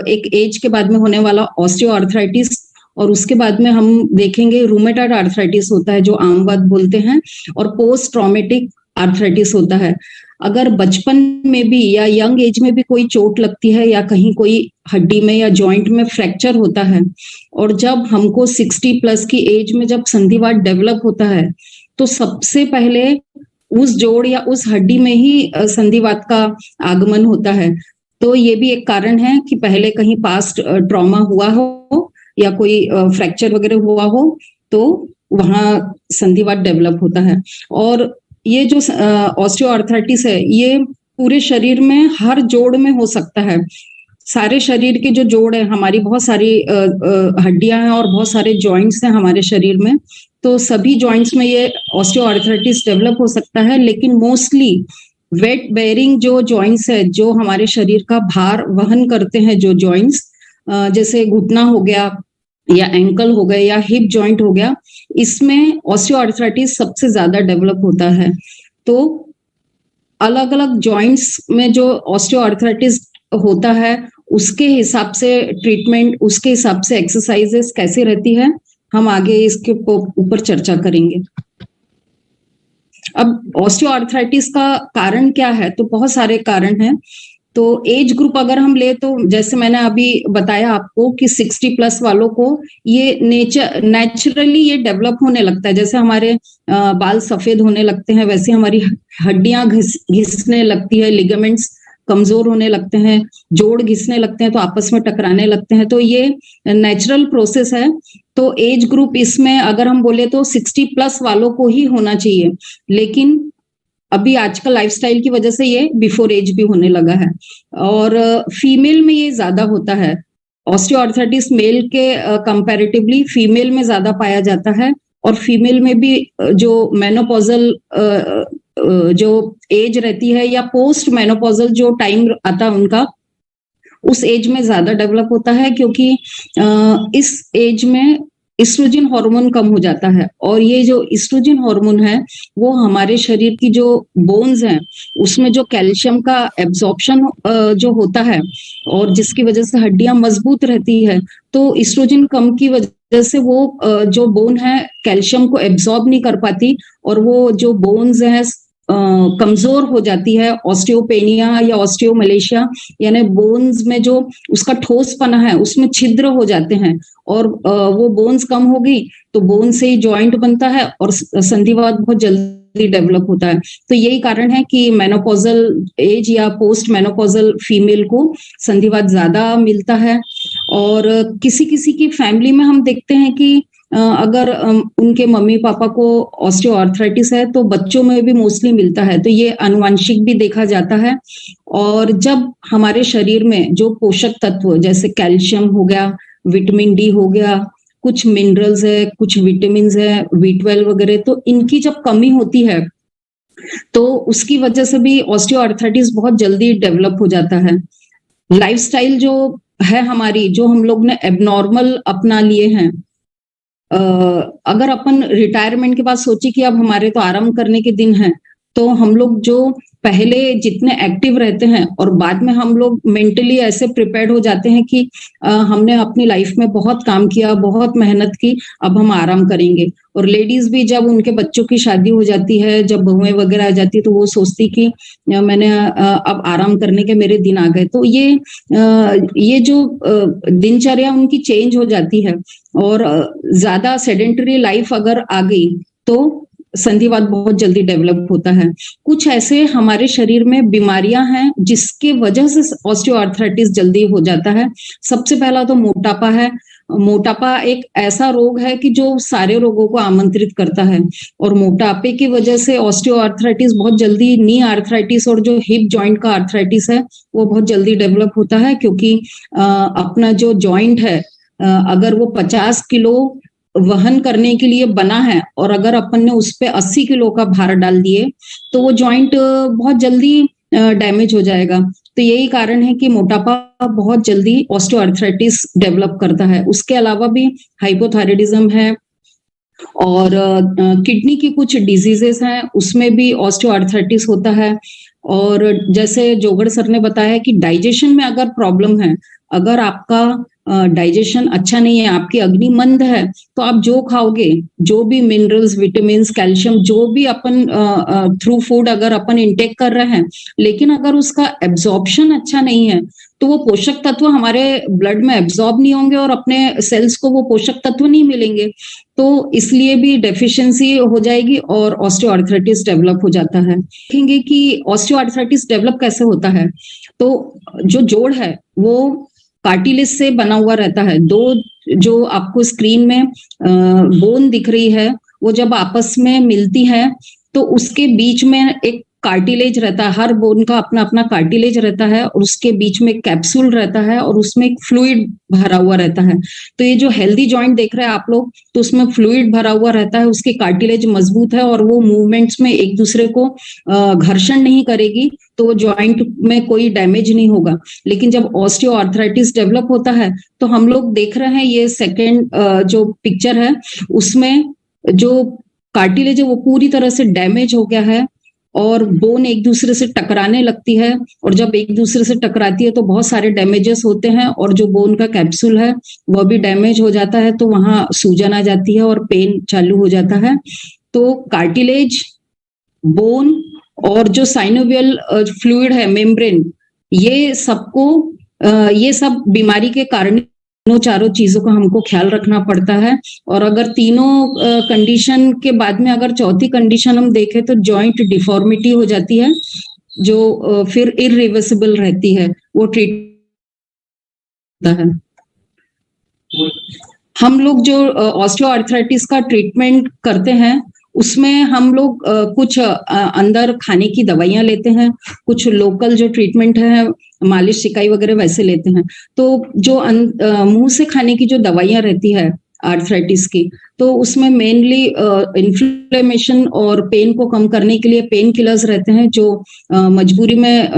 एक एज के बाद में होने वाला ऑस्टियो आर्थराइटिस, और उसके बाद में हम देखेंगे रूमेटॉइड आर्थराइटिस होता है, जो आमवात बोलते हैं, और पोस्ट ट्रॉमेटिक आर्थराइटिस होता है। अगर बचपन में भी या यंग एज में भी कोई चोट लगती है या कहीं कोई हड्डी में या जॉइंट में फ्रैक्चर होता है, और जब हमको 60 प्लस की एज में जब संधिवात डेवलप होता है, तो सबसे पहले उस जोड़ या उस हड्डी में ही संधिवात का आगमन होता है। तो ये भी एक कारण है कि पहले कहीं पास्ट ट्रॉमा हुआ हो या कोई फ्रैक्चर वगैरह हुआ हो, तो वहां संधिवात डेवलप होता है। और ये जो ऑस्टियोआर्थराइटिस है, ये पूरे शरीर में हर जोड़ में हो सकता है। सारे शरीर के जो जोड़ है, हमारी बहुत सारी हड्डियां हैं और बहुत सारे जॉइंट्स हैं हमारे शरीर में, तो सभी जॉइंट्स में ये ऑस्टियोआर्थराइटिस डेवलप हो सकता है। लेकिन मोस्टली वेट बेयरिंग जो जॉइंट्स है, जो हमारे शरीर का भार वहन करते हैं, जो जॉइंट्स, जैसे घुटना हो गया या एंकल हो गए या हिप जॉइंट हो गया, इसमें ऑस्टियोआर्थराइटिस सबसे ज्यादा डेवलप होता है। तो अलग अलग जॉइंट्स में जो ऑस्टियोआर्थराइटिस होता है, उसके हिसाब से ट्रीटमेंट, उसके हिसाब से एक्सरसाइजेस कैसे रहती है, हम आगे इसके ऊपर चर्चा करेंगे। अब ऑस्टियोआर्थराइटिस का कारण क्या है? तो बहुत सारे कारण हैं। तो एज ग्रुप अगर हम ले, तो जैसे मैंने अभी बताया आपको कि 60 प्लस वालों को ये नेचुरली ये डेवलप होने लगता है। जैसे हमारे बाल सफेद होने लगते हैं, वैसे हमारी हड्डियां घिसने लगती है, लिगामेंट्स कमजोर होने लगते हैं, जोड़ घिसने लगते हैं, तो आपस में टकराने लगते हैं। तो ये नेचुरल प्रोसेस है। तो एज ग्रुप इसमें अगर हम बोले तो 60 प्लस वालों को ही होना चाहिए, लेकिन अभी आजकल लाइफस्टाइल की वजह से ये बिफोर एज भी होने लगा है। और फीमेल में ये ज्यादा होता है। ऑस्टियोआर्थराइटिस मेल के कंपैरेटिवली फीमेल में ज्यादा पाया जाता है। और फीमेल में भी जो मेनोपॉजल जो एज रहती है या पोस्ट मेनोपॉजल जो टाइम आता है उनका, उस एज में ज्यादा डेवलप होता है, क्योंकि इस एज में इस्ट्रोजन हार्मोन कम हो जाता है। और ये जो इस्ट्रोजन हार्मोन है, वो हमारे शरीर की जो बोन्स हैं, उसमें जो कैल्शियम का एब्जॉर्प्शन जो होता है, और जिसकी वजह से हड्डियां मजबूत रहती है, तो इस्ट्रोजन कम की वजह से वो जो बोन है कैल्शियम को एब्जॉर्ब नहीं कर पाती, और वो जो बोन्स हैं कमजोर हो जाती है, ऑस्टियोपेनिया या ऑस्टियोमलेशिया, यानी बोन्स में जो उसका ठोसपना है उसमें छिद्र हो जाते हैं और वो बोन्स कम हो गई तो बोन से ही जॉइंट बनता है और संधिवात बहुत जल्दी डेवलप होता है। तो यही कारण है कि मेनोपॉजल एज या पोस्ट मेनोपॉजल फीमेल को संधिवात ज्यादा मिलता है। और किसी किसी की फैमिली में हम देखते हैं कि अगर उनके मम्मी पापा को ऑस्टियोआर्थराइटिस है तो बच्चों में भी मोस्टली मिलता है, तो ये आनुवंशिक भी देखा जाता है। और जब हमारे शरीर में जो पोषक तत्व जैसे कैल्शियम हो गया, विटामिन डी हो गया, कुछ मिनरल्स है, कुछ विटामिन है, B12 वगैरह, तो इनकी जब कमी होती है तो उसकी वजह से भी ऑस्टियोआर्थराइटिस बहुत जल्दी डेवलप हो जाता है। लाइफस्टाइल जो है हमारी, जो हम लोग ने एबनॉर्मल अपना लिए हैं, अगर अपन रिटायरमेंट के बाद सोचे कि अब हमारे तो आराम करने के दिन हैं, तो हम लोग जो पहले जितने एक्टिव रहते हैं और बाद में हम लोग मेंटली ऐसे प्रिपेयर्ड हो जाते हैं कि हमने अपनी लाइफ में बहुत काम किया, बहुत मेहनत की, अब हम आराम करेंगे। और लेडीज भी जब उनके बच्चों की शादी हो जाती है, जब बहुएं वगैरह आ जाती है, तो वो सोचती कि मैंने अब आराम करने के मेरे दिन आ गए। तो ये जो दिनचर्या उनकी चेंज हो जाती है और ज्यादा सेडेंटरी लाइफ अगर आ गई तो संधिवात बहुत जल्दी डेवलप होता है। कुछ ऐसे हमारे शरीर में बीमारियां हैं जिसके वजह से ऑस्टियोआर्थराइटिस जल्दी हो जाता है। सबसे पहला तो मोटापा है। मोटापा एक ऐसा रोग है कि जो सारे रोगों को आमंत्रित करता है और मोटापे की वजह से ऑस्टियोआर्थराइटिस बहुत जल्दी, नी आर्थराइटिस और जो हिप जॉइंट का आर्थराइटिस है वो बहुत जल्दी डेवलप होता है, क्योंकि अपना जो जॉइंट है अगर वो 50 किलो वहन करने के लिए बना है और अगर अपन ने उस पे 80 किलो का भार डाल दिए तो वो जॉइंट बहुत जल्दी डैमेज हो जाएगा। तो यही कारण है कि मोटापा बहुत जल्दी ऑस्टियोआर्थराइटिस डेवलप करता है। उसके अलावा भी हाइपोथायराइडिज्म है और किडनी की कुछ डिजीजेस हैं, उसमें भी ऑस्टियोआर्थराइटिस होता है। और जैसे जोगड़ सर ने बताया कि डाइजेशन में अगर प्रॉब्लम है, अगर आपका डाइजेशन अच्छा नहीं है, आपकी अग्नि मंद है, तो आप जो खाओगे, जो भी मिनरल्स, विटामिन, कैल्शियम, जो भी अपन थ्रू फूड अगर अपन इंटेक कर रहे हैं, लेकिन अगर उसका एब्जॉर्प्शन अच्छा नहीं है तो वो पोषक तत्व हमारे ब्लड में एब्जॉर्ब नहीं होंगे और अपने सेल्स को वो पोषक तत्व नहीं मिलेंगे, तो इसलिए भी डेफिशिएंसी हो जाएगी और ऑस्टियोआर्थराइटिस डेवलप हो जाता है। देखेंगे कि ऑस्टियोआर्थराइटिस डेवलप कैसे होता है। तो जो जोड़ है वो कार्टिलेज से बना हुआ रहता है। दो जो आपको स्क्रीन में बोन दिख रही है वो जब आपस में मिलती है तो उसके बीच में एक कार्टिलेज रहता है। हर बोन का अपना अपना कार्टिलेज रहता है और उसके बीच में कैप्सूल रहता है और उसमें एक फ्लूइड भरा हुआ रहता है। तो ये जो हेल्दी जॉइंट देख रहे हैं आप लोग, तो उसमें फ्लूइड भरा हुआ रहता है, उसकी कार्टिलेज मजबूत है और वो मूवमेंट्स में एक दूसरे को घर्षण नहीं करेगी, तो वो जॉइंट में कोई डैमेज नहीं होगा। लेकिन जब ऑस्टियोआर्थराइटिस डेवलप होता है तो हम लोग देख रहे हैं, ये सेकेंड जो पिक्चर है उसमें जो कार्टिलेज है वो पूरी तरह से डैमेज हो गया है और बोन एक दूसरे से टकराने लगती है और जब एक दूसरे से टकराती है तो बहुत सारे डैमेजेस होते हैं और जो बोन का कैप्सूल है वह भी डैमेज हो जाता है, तो वहां सूजन आ जाती है और पेन चालू हो जाता है। तो कार्टिलेज, बोन और जो साइनोवियल फ्लूइड है, मेम्ब्रेन, ये सब बीमारी के कारण चारों चीजों का हमको ख्याल रखना पड़ता है। और अगर तीनों कंडीशन के बाद में अगर चौथी कंडीशन हम देखें तो जॉइंट डिफॉर्मिटी हो जाती है, जो फिर इरिवर्सिबल रहती है, वो ट्रीट है। हम लोग जो ऑस्टियोआर्थराइटिस का ट्रीटमेंट करते हैं उसमें हम लोग कुछ अंदर खाने की दवाइयां लेते हैं, कुछ लोकल जो ट्रीटमेंट है, मालिश, सिकाई वगैरह वैसे लेते हैं। तो जो मुंह से खाने की जो दवाइयां रहती है आर्थराइटिस की, तो उसमें मेनली इन्फ्लेमेशन और पेन को कम करने के लिए पेन किलर्स रहते हैं, जो मजबूरी में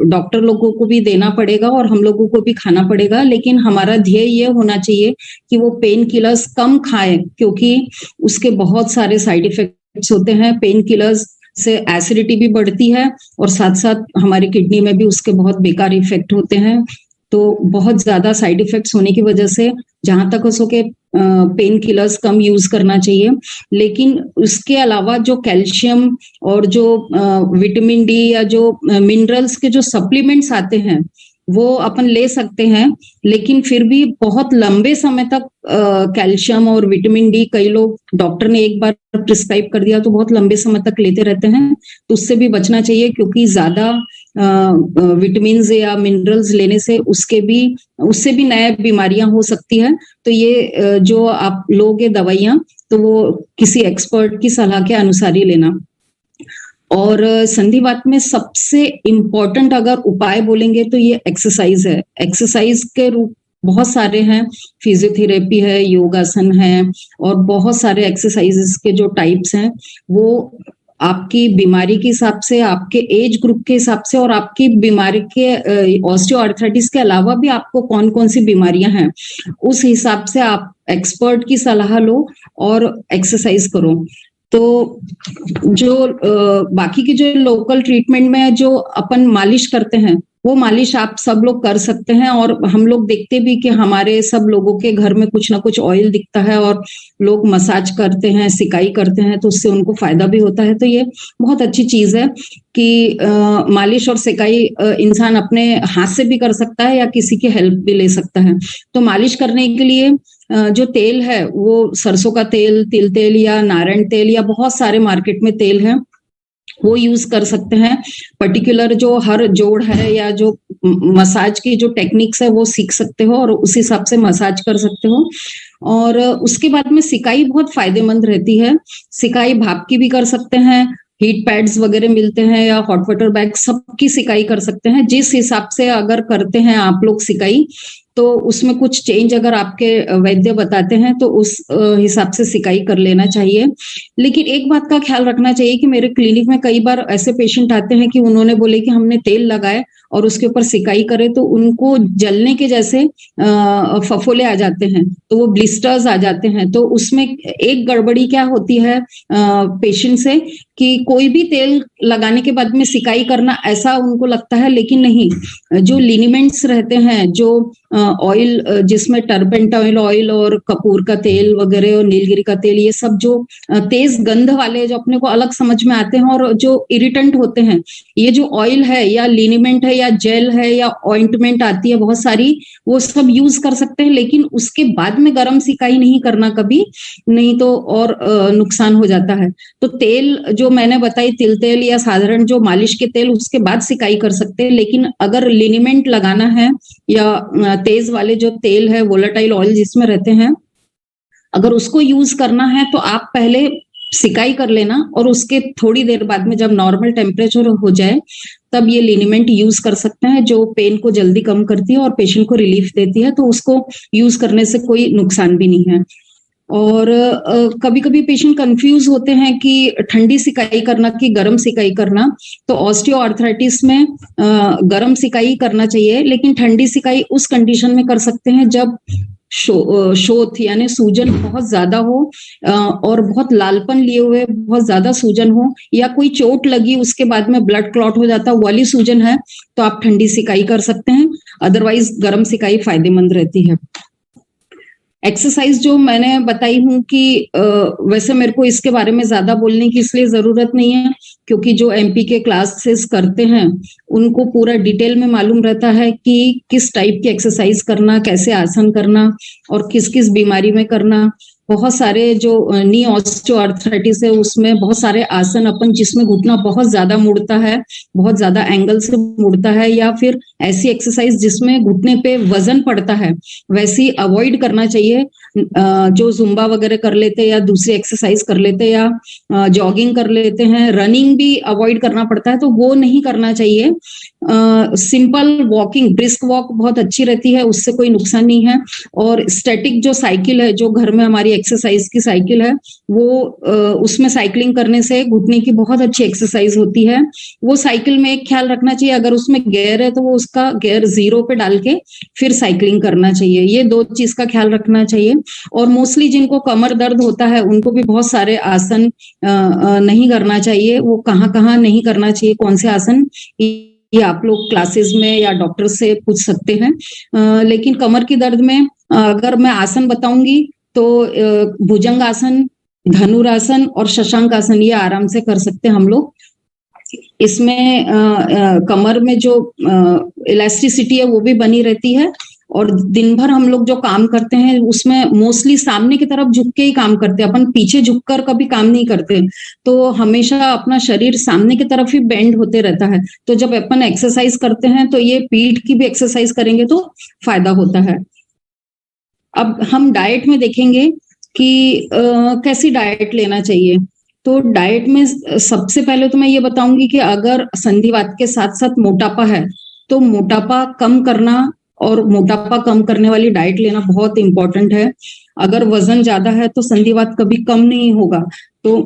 डॉक्टर लोगों को भी देना पड़ेगा और हम लोगों को भी खाना पड़ेगा। लेकिन हमारा ध्येय ये होना चाहिए कि वो पेन किलर्स कम खाएं, क्योंकि उसके बहुत सारे साइड इफेक्ट्स होते हैं। पेन किलर्स से एसिडिटी भी बढ़ती है और साथ साथ हमारी किडनी में भी उसके बहुत बेकार इफेक्ट होते हैं। तो बहुत ज्यादा साइड इफेक्ट्स होने की वजह से जहां तक हो सके पेन किलर्स कम यूज करना चाहिए। लेकिन उसके अलावा जो कैल्शियम और जो विटामिन डी या जो मिनरल्स के जो सप्लीमेंट्स आते हैं वो अपन ले सकते हैं, लेकिन फिर भी बहुत लंबे समय तक कैल्शियम और विटामिन डी कई लोग डॉक्टर ने एक बार प्रिस्क्राइब कर दिया तो बहुत लंबे समय तक लेते रहते हैं, तो उससे भी बचना चाहिए, क्योंकि ज्यादा विटामिन या मिनरल्स लेने से उससे भी नए बीमारियां हो सकती है। तो ये जो आप लोगे दवाइयां तो वो किसी एक्सपर्ट की सलाह के अनुसार ही लेना। और संधिवात में सबसे इम्पोर्टेंट अगर उपाय बोलेंगे तो ये एक्सरसाइज है। एक्सरसाइज के रूप बहुत सारे हैं, फिजियोथेरेपी है, योगासन है, और बहुत सारे एक्सरसाइजेस के जो टाइप्स हैं वो आपकी बीमारी के हिसाब से, आपके एज ग्रुप के हिसाब से, और आपकी बीमारी के ऑस्टियोआर्थराइटिस के अलावा भी आपको कौन कौन सी बीमारियां हैं उस हिसाब से आप एक्सपर्ट की सलाह लो और एक्सरसाइज करो। तो जो बाकी की जो लोकल ट्रीटमेंट में जो अपन मालिश करते हैं वो मालिश आप सब लोग कर सकते हैं, और हम लोग देखते भी कि हमारे सब लोगों के घर में कुछ ना कुछ ऑयल दिखता है और लोग मसाज करते हैं, सिकाई करते हैं, तो उससे उनको फायदा भी होता है। तो ये बहुत अच्छी चीज है कि मालिश और सिकाई इंसान अपने हाथ से भी कर सकता है या किसी की हेल्प भी ले सकता है। तो मालिश करने के लिए जो तेल है वो सरसों का तेल, तिल तेल या नारायण तेल या बहुत सारे मार्केट में तेल हैं वो यूज कर सकते हैं। पर्टिकुलर जो हर जोड़ है या जो मसाज की जो टेक्निक्स है वो सीख सकते हो और उस हिसाब से मसाज कर सकते हो। और उसके बाद में सिकाई बहुत फायदेमंद रहती है। सिकाई भाप की भी कर सकते हैं, हीट पैड्स वगैरह मिलते हैं या हॉट वाटर बैग, सबकी सिकाई कर सकते हैं। जिस हिसाब से अगर करते हैं आप लोग सिकाई तो उसमें कुछ चेंज अगर आपके वैद्य बताते हैं तो उस हिसाब से सिकाई कर लेना चाहिए। लेकिन एक बात का ख्याल रखना चाहिए कि मेरे क्लिनिक में कई बार ऐसे पेशेंट आते हैं कि उन्होंने बोले कि हमने तेल लगाए और उसके ऊपर सिकाई करे तो उनको जलने के जैसे फफोले आ जाते हैं, तो वो ब्लिस्टर्स आ जाते हैं। तो उसमें एक गड़बड़ी क्या होती है पेशेंट से कि कोई भी तेल लगाने के बाद में सिकाई करना ऐसा उनको लगता है, लेकिन नहीं, जो लिनिमेंट्स रहते हैं, जो ऑयल जिसमें टर्पेंटाइल ऑयल और कपूर का तेल वगैरह और नीलगिरी का तेल, ये सब जो तेज गंध वाले जो अपने को अलग समझ में आते हैं और जो इरिटेंट होते हैं, ये जो ऑयल है या लिनिमेंट है या जेल है या ऑइंटमेंट आती है बहुत सारी, वो सब यूज कर सकते हैं। लेकिन उसके बाद में गर्म सिकाई नहीं करना कभी, नहीं तो और नुकसान हो जाता है। तो तेल जो मैंने बताई, तिल तेल या साधारण जो मालिश के तेल, उसके बाद सिकाई कर सकते हैं। लेकिन अगर लिनिमेंट लगाना है या तेज वाले जो तेल है, वोलेटाइल ऑयल जिसमें रहते हैं, अगर उसको यूज करना है तो आप पहले सिकाई कर लेना और उसके थोड़ी देर बाद में जब नॉर्मल टेम्परेचर हो जाए तब ये लिनिमेंट यूज कर सकते हैं, जो पेन को जल्दी कम करती है और पेशेंट को रिलीफ देती है। तो उसको यूज करने से कोई नुकसान भी नहीं है। और कभी कभी पेशेंट कंफ्यूज होते हैं कि ठंडी सिकाई करना कि गर्म सिकाई करना। तो ऑस्टियोआर्थराइटिस में गर्म सिकाई करना चाहिए, लेकिन ठंडी सिकाई उस कंडीशन में कर सकते हैं जब शोथ यानी सूजन बहुत ज्यादा हो और बहुत लालपन लिए हुए बहुत ज्यादा सूजन हो, या कोई चोट लगी उसके बाद में ब्लड क्लॉट हो जाता वाली सूजन है, तो आप ठंडी सिकाई कर सकते हैं। अदरवाइज गर्म सिकाई फायदेमंद रहती है। एक्सरसाइज जो मैंने बताई हूँ कि वैसे मेरे को इसके बारे में ज्यादा बोलने की इसलिए जरूरत नहीं है, क्योंकि जो एमपी के क्लासेस करते हैं उनको पूरा डिटेल में मालूम रहता है कि किस टाइप की एक्सरसाइज करना, कैसे आसन करना और किस किस बीमारी में करना। बहुत सारे जो नी ऑस्टियोआर्थराइटिस है उसमें बहुत सारे आसन अपन जिसमें घुटना बहुत ज्यादा मुड़ता है, बहुत ज्यादा एंगल से मुड़ता है, या फिर ऐसी एक्सरसाइज जिसमें घुटने पे वजन पड़ता है, वैसी अवॉइड करना चाहिए। जो जुम्बा वगैरह कर लेते हैं या दूसरी एक्सरसाइज कर लेते हैं या जॉगिंग कर लेते हैं, रनिंग भी अवॉइड करना पड़ता है, तो वो नहीं करना चाहिए। सिंपल वॉकिंग, ब्रिस्क वॉक बहुत अच्छी रहती है, उससे कोई नुकसान नहीं है। और स्टैटिक जो साइकिल है, जो घर में हमारी एक्सरसाइज की साइकिल है, वो उसमें साइकिलिंग करने से घुटने की बहुत अच्छी एक्सरसाइज होती है। वो साइकिल में एक ख्याल रखना चाहिए, अगर उसमें गियर है तो वो उसका गियर 0 पे डाल के फिर साइकिलिंग करना चाहिए। ये 2 चीज का ख्याल रखना चाहिए। और मोस्टली जिनको कमर दर्द होता है उनको भी बहुत सारे आसन नहीं करना चाहिए। वो कहाँ नहीं करना चाहिए, कौन से आसन, ये आप लोग क्लासेस में या डॉक्टर से पूछ सकते हैं। लेकिन कमर की दर्द में अगर मैं आसन बताऊंगी तो भुजंगासन, धनुरासन और शशांकासन ये आराम से कर सकते हैं हम लोग। इसमें कमर में जो इलास्टिसिटी है वो भी बनी रहती है, और दिन भर हम लोग जो काम करते हैं उसमें मोस्टली सामने की तरफ झुक के ही काम करते हैं, अपन पीछे झुककर कभी काम नहीं करते, तो हमेशा अपना शरीर सामने की तरफ ही बेंड होते रहता है। तो जब अपन एक्सरसाइज करते हैं तो ये पीठ की भी एक्सरसाइज करेंगे तो फायदा होता है। अब हम डाइट में देखेंगे कि कैसी डाइट लेना चाहिए। तो डाइट में सबसे पहले तो मैं ये बताऊंगी कि अगर संधिवात के साथ साथ मोटापा है तो मोटापा कम करना और मोटापा कम करने वाली डाइट लेना बहुत इंपॉर्टेंट है। अगर वजन ज्यादा है तो संधिवात कभी कम नहीं होगा। तो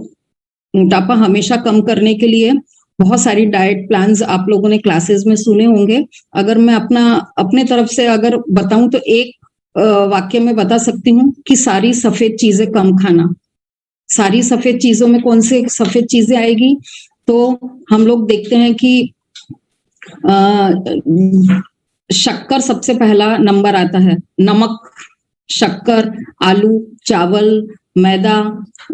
मोटापा हमेशा कम करने के लिए बहुत सारी डाइट प्लान्स आप लोगों ने क्लासेस में सुने होंगे। अगर मैं अपने तरफ से अगर बताऊं तो एक वाक्य में बता सकती हूँ कि सारी सफेद चीजें कम खाना। सारी सफेद चीजों में कौन से सफेद चीजें आएगी? तो हम लोग देखते हैं कि शक्कर सबसे पहला नंबर आता है। नमक, शक्कर, आलू, चावल, मैदा,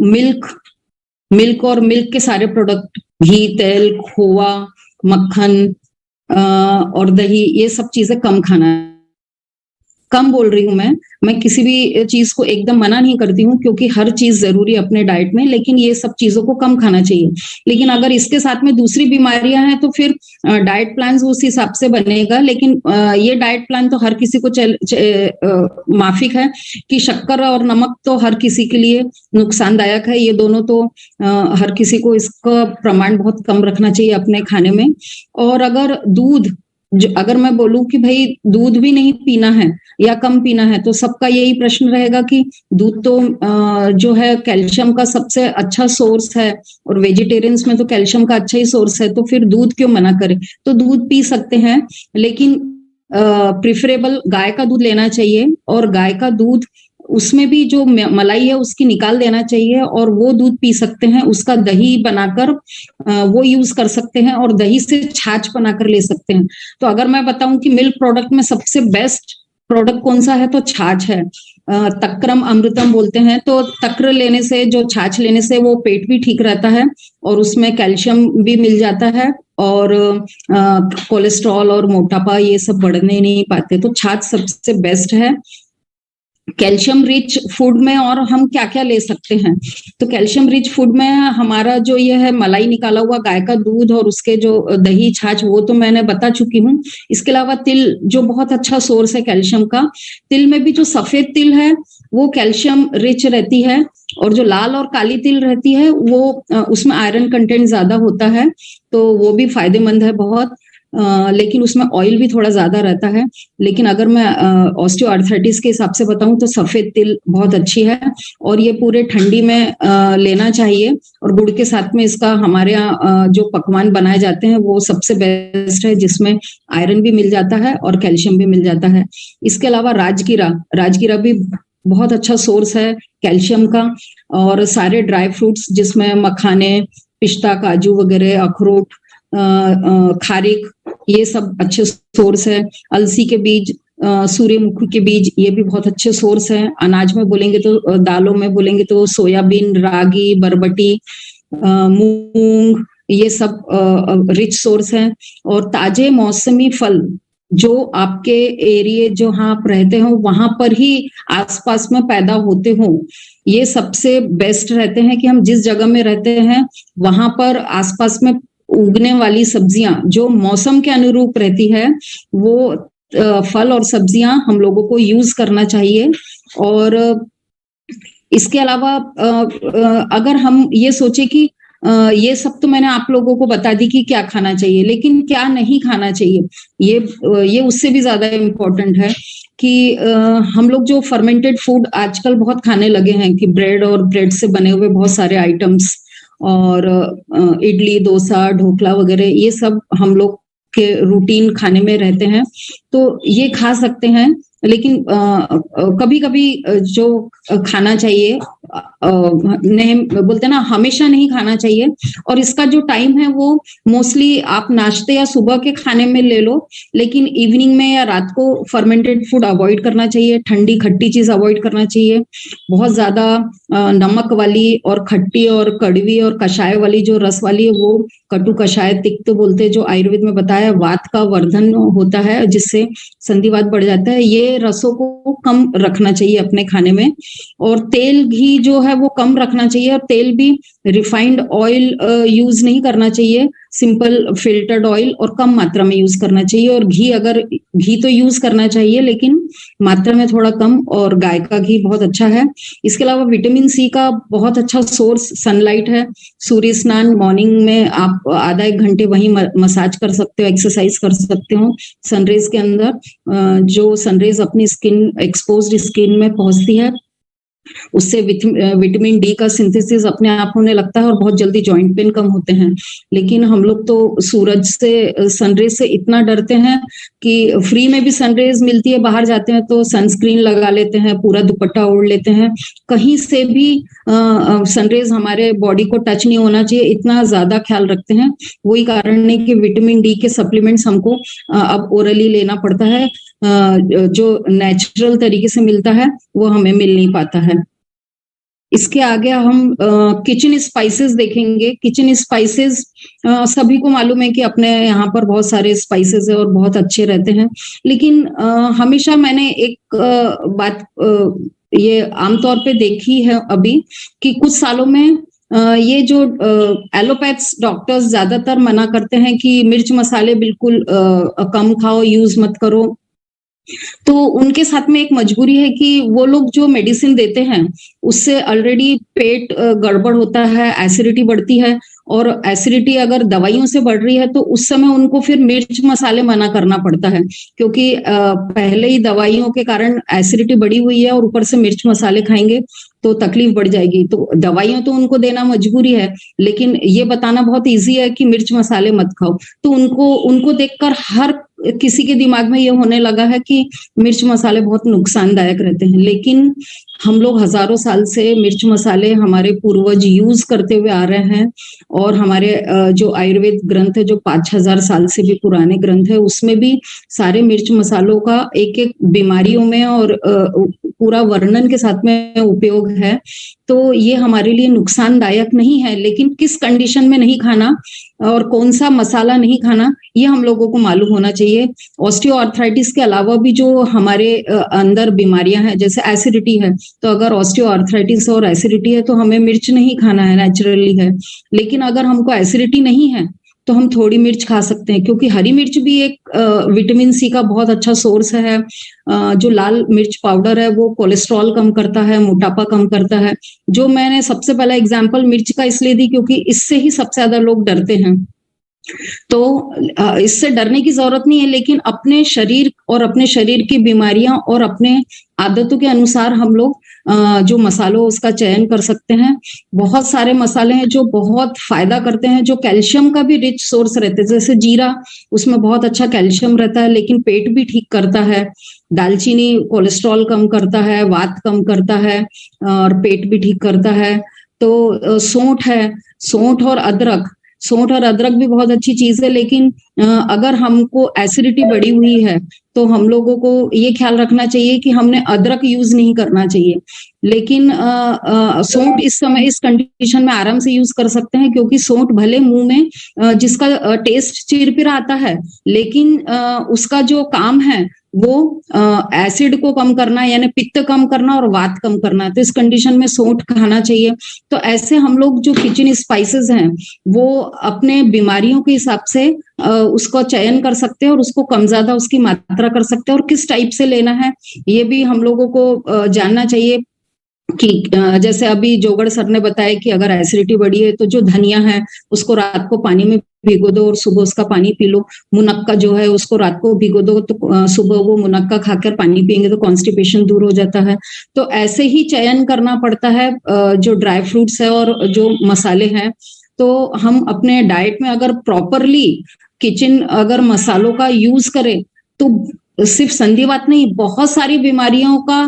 मिल्क और मिल्क के सारे प्रोडक्ट, घी, तेल, खोआ, मक्खन और दही, ये सब चीजें कम खाना है। कम बोल रही हूँ मैं किसी भी चीज को एकदम मना नहीं करती हूँ, क्योंकि हर चीज जरूरी है अपने डाइट में, लेकिन ये सब चीजों को कम खाना चाहिए। लेकिन अगर इसके साथ में दूसरी बीमारियां हैं तो फिर डाइट प्लान उस हिसाब से बनेगा। लेकिन ये डाइट प्लान तो हर किसी को माफिक है कि शक्कर और नमक तो हर किसी के लिए नुकसानदायक है। ये दोनों तो हर किसी को इसका प्रमाण बहुत कम रखना चाहिए अपने खाने में। और अगर अगर मैं बोलूं कि भाई दूध भी नहीं पीना है या कम पीना है, तो सबका यही प्रश्न रहेगा कि दूध तो जो है कैल्शियम का सबसे अच्छा सोर्स है, और वेजिटेरियंस में तो कैल्शियम का अच्छा ही सोर्स है, तो फिर दूध क्यों मना करें? तो दूध पी सकते हैं, लेकिन प्रिफरेबल गाय का दूध लेना चाहिए। और गाय का दूध, उसमें भी जो मलाई है उसकी निकाल देना चाहिए, और वो दूध पी सकते हैं। उसका दही बनाकर वो यूज कर सकते हैं, और दही से छाछ बनाकर ले सकते हैं। तो अगर मैं बताऊं कि मिल्क प्रोडक्ट में सबसे बेस्ट प्रोडक्ट कौन सा है, तो छाछ है। तक्रम अमृतम बोलते हैं। तो तक्र लेने से, जो छाछ लेने से, वो पेट भी ठीक रहता है और उसमें कैल्शियम भी मिल जाता है, और कोलेस्ट्रॉल और मोटापा ये सब बढ़ने नहीं पाते। तो छाछ सबसे बेस्ट है। कैल्शियम रिच फूड में और हम क्या क्या ले सकते हैं? तो कैल्शियम रिच फूड में हमारा जो ये है मलाई निकाला हुआ गाय का दूध और उसके जो दही, छाछ, वो तो मैंने बता चुकी हूँ। इसके अलावा तिल, जो बहुत अच्छा सोर्स है कैल्शियम का। तिल में भी जो सफेद तिल है वो कैल्शियम रिच रहती है, और जो लाल और काली तिल रहती है वो उसमें आयरन कंटेंट ज्यादा होता है, तो वो भी फायदेमंद है बहुत। लेकिन उसमें ऑयल भी थोड़ा ज्यादा रहता है। लेकिन अगर मैं ऑस्टियोआर्थराइटिस के हिसाब से बताऊं तो सफेद तिल बहुत अच्छी है, और ये पूरे ठंडी में लेना चाहिए। और गुड़ के साथ में इसका हमारे यहाँ जो पकवान बनाए जाते हैं वो सबसे बेस्ट है, जिसमें आयरन भी मिल जाता है और कैल्शियम भी मिल जाता है। इसके अलावा राजगिरा भी बहुत अच्छा सोर्स है कैल्शियम का। और सारे ड्राई फ्रूट्स जिसमें मखाने, पिस्ता, काजू वगैरह, अखरोट, खारिक, ये सब अच्छे सोर्स है। अलसी के बीज, सूर्यमुखी के बीज, ये भी बहुत अच्छे सोर्स है। अनाज में बोलेंगे तो, दालों में बोलेंगे तो सोयाबीन, रागी, बरबटी, मूंग, ये सब रिच सोर्स है। और ताजे मौसमी फल जो आपके एरिया जहाँ आप रहते हो वहां पर ही आसपास में पैदा होते हो, ये सबसे बेस्ट रहते हैं कि हम जिस जगह में रहते हैं वहां पर आसपास में उगने वाली सब्जियां जो मौसम के अनुरूप रहती है, वो फल और सब्जियां हम लोगों को यूज करना चाहिए। और इसके अलावा अगर हम ये सोचे कि ये सब तो मैंने आप लोगों को बता दी कि क्या खाना चाहिए, लेकिन क्या नहीं खाना चाहिए, ये उससे भी ज्यादा इम्पोर्टेंट है कि हम लोग जो फर्मेंटेड फूड आजकल बहुत खाने लगे हैं, कि ब्रेड और ब्रेड से बने हुए बहुत सारे आइटम्स, और इडली, डोसा, ढोकला वगैरह, ये सब हम लोग के रूटीन खाने में रहते हैं, तो ये खा सकते हैं। लेकिन कभी कभी जो खाना चाहिए, बोलते हैं ना, हमेशा नहीं खाना चाहिए। और इसका जो टाइम है वो मोस्टली आप नाश्ते या सुबह के खाने में ले लो, लेकिन इवनिंग में या रात को फर्मेंटेड फूड अवॉइड करना चाहिए, ठंडी खट्टी चीज अवॉइड करना चाहिए। बहुत ज्यादा नमक वाली और खट्टी और कड़वी और कषाय वाली जो रस वाली है वो कटु कषाय तिक्त बोलते हैं, जो आयुर्वेद में बताया वात का वर्धन होता है, जिससे संधिवात बढ़ जाता है। ये रसों को कम रखना चाहिए अपने खाने में। और तेल घी जो है वो कम रखना चाहिए, और तेल भी रिफाइंड ऑयल यूज नहीं करना चाहिए, सिंपल फिल्टर्ड ऑयल और कम मात्रा में यूज करना चाहिए। और घी तो यूज करना चाहिए लेकिन मात्रा में थोड़ा कम, और गाय का घी बहुत अच्छा है। इसके अलावा विटामिन सी का बहुत अच्छा सोर्स सनलाइट है। सूर्य स्नान मॉर्निंग में आप आधा एक घंटे वहीं मसाज कर सकते हो, एक्सरसाइज कर सकते हो सनरेज के अंदर। जो सनरेज अपनी स्किन, एक्सपोज्ड स्किन में पहुंचती है, उससे विटामिन डी का सिंथेसिस अपने आप होने लगता है और बहुत जल्दी जॉइंट पेन कम होते हैं। लेकिन हम लोग तो सूरज से, सनरेज से इतना डरते हैं कि फ्री में भी सनरेज मिलती है, बाहर जाते हैं तो सनस्क्रीन लगा लेते हैं, पूरा दुपट्टा ओढ़ लेते हैं, कहीं से भी सनरेज हमारे बॉडी को टच नहीं होना चाहिए, इतना ज्यादा ख्याल रखते हैं। वही कारण है कि विटामिन डी के सप्लीमेंट्स हमको अब ओरली लेना पड़ता है, जो नेचुरल तरीके से मिलता है वो हमें मिल नहीं पाता है। इसके आगे हम किचन स्पाइसेस देखेंगे। किचन स्पाइसेस सभी को मालूम है कि अपने यहाँ पर बहुत सारे स्पाइसेस है और बहुत अच्छे रहते हैं, लेकिन हमेशा मैंने एक बात ये आमतौर पे देखी है अभी कि कुछ सालों में ये जो एलोपैथ्स डॉक्टर्स ज्यादातर मना करते हैं कि मिर्च मसाले बिल्कुल कम खाओ, यूज मत करो। तो उनके साथ में एक मजबूरी है कि वो लोग जो मेडिसिन देते हैं उससे ऑलरेडी पेट गड़बड़ होता है, एसिडिटी बढ़ती है, और एसिडिटी अगर दवाइयों से बढ़ रही है तो उस समय उनको फिर मिर्च मसाले मना करना पड़ता है, क्योंकि पहले ही दवाइयों के कारण एसिडिटी बढ़ी हुई है और ऊपर से मिर्च मसाले खाएंगे तो तकलीफ बढ़ जाएगी। तो दवाइयां तो उनको देना मजबूरी है, लेकिन ये बताना बहुत इजी है कि मिर्च मसाले मत खाओ। तो उनको देखकर हर किसी के दिमाग में ये होने लगा है कि मिर्च मसाले बहुत नुकसानदायक रहते हैं, लेकिन हम लोग हजारों साल से मिर्च मसाले हमारे पूर्वज यूज करते हुए आ रहे हैं। और हमारे जो आयुर्वेद ग्रंथ है, जो 5000 साल से भी पुराने ग्रंथ है, उसमें भी सारे मिर्च मसालों का एक एक बीमारियों में और पूरा वर्णन के साथ में उपयोग है। तो ये हमारे लिए नुकसानदायक नहीं है, लेकिन किस कंडीशन में नहीं खाना और कौन सा मसाला नहीं खाना ये हम लोगों को मालूम होना चाहिए। ऑस्टियोआर्थराइटिस के अलावा भी जो हमारे अंदर बीमारियां हैं, जैसे एसिडिटी है, तो अगर ऑस्टियोआर्थराइटिस और एसिडिटी है तो हमें मिर्च नहीं खाना है, नेचुरली है। लेकिन अगर हमको एसिडिटी नहीं है तो हम थोड़ी मिर्च खा सकते हैं, क्योंकि हरी मिर्च भी एक विटामिन सी का बहुत अच्छा सोर्स है। जो लाल मिर्च पाउडर है वो कोलेस्ट्रॉल कम करता है, मोटापा कम करता है। जो मैंने सबसे पहला एग्जाम्पल मिर्च का इसलिए दी क्योंकि इससे ही सबसे ज्यादा लोग डरते हैं। तो इससे डरने की जरूरत नहीं है, लेकिन अपने शरीर और अपने शरीर की बीमारियां और अपने आदतों के अनुसार हम लोग जो मसालों उसका चयन कर सकते हैं। बहुत सारे मसाले हैं जो बहुत फायदा करते हैं, जो कैल्शियम का भी रिच सोर्स रहते हैं, जैसे जीरा, उसमें बहुत अच्छा कैल्शियम रहता है, लेकिन पेट भी ठीक करता है। दालचीनी कोलेस्ट्रॉल कम करता है, वात कम करता है और पेट भी ठीक करता है। तो सौंठ है, सौंठ और अदरक भी बहुत अच्छी चीज है, लेकिन अगर हमको एसिडिटी बढ़ी हुई है तो हम लोगों को ये ख्याल रखना चाहिए कि हमने अदरक यूज नहीं करना चाहिए। लेकिन सौंठ इस समय इस कंडीशन में आराम से यूज कर सकते हैं, क्योंकि सौंठ भले मुंह में जिसका टेस्ट चिरपिरा आता है, लेकिन उसका जो काम है वो एसिड को कम करना, यानी पित्त कम करना और वात कम करना। तो इस कंडीशन में सौंठ खाना चाहिए। तो ऐसे हम लोग जो किचन स्पाइसेस हैं वो अपने बीमारियों के हिसाब से उसको चयन कर सकते हैं और उसको कम ज्यादा उसकी मात्रा कर सकते हैं, और किस टाइप से लेना है ये भी हम लोगों को जानना चाहिए। कि जैसे अभी जोगड़ सर ने बताया कि अगर एसिडिटी बढ़ी है तो जो धनिया है उसको रात को पानी में भिगो दो और सुबह उसका पानी पी लो। मुनक्का जो है उसको रात को भिगो दो तो सुबह वो मुनक्का खाकर पानी पियेंगे तो कॉन्स्टिपेशन दूर हो जाता है। तो ऐसे ही चयन करना पड़ता है जो ड्राई फ्रूट्स है और जो मसाले हैं। तो हम अपने डाइट में अगर प्रॉपरली किचन अगर मसालों का यूज करें तो सिर्फ संधिवात नहीं, बहुत सारी बीमारियों का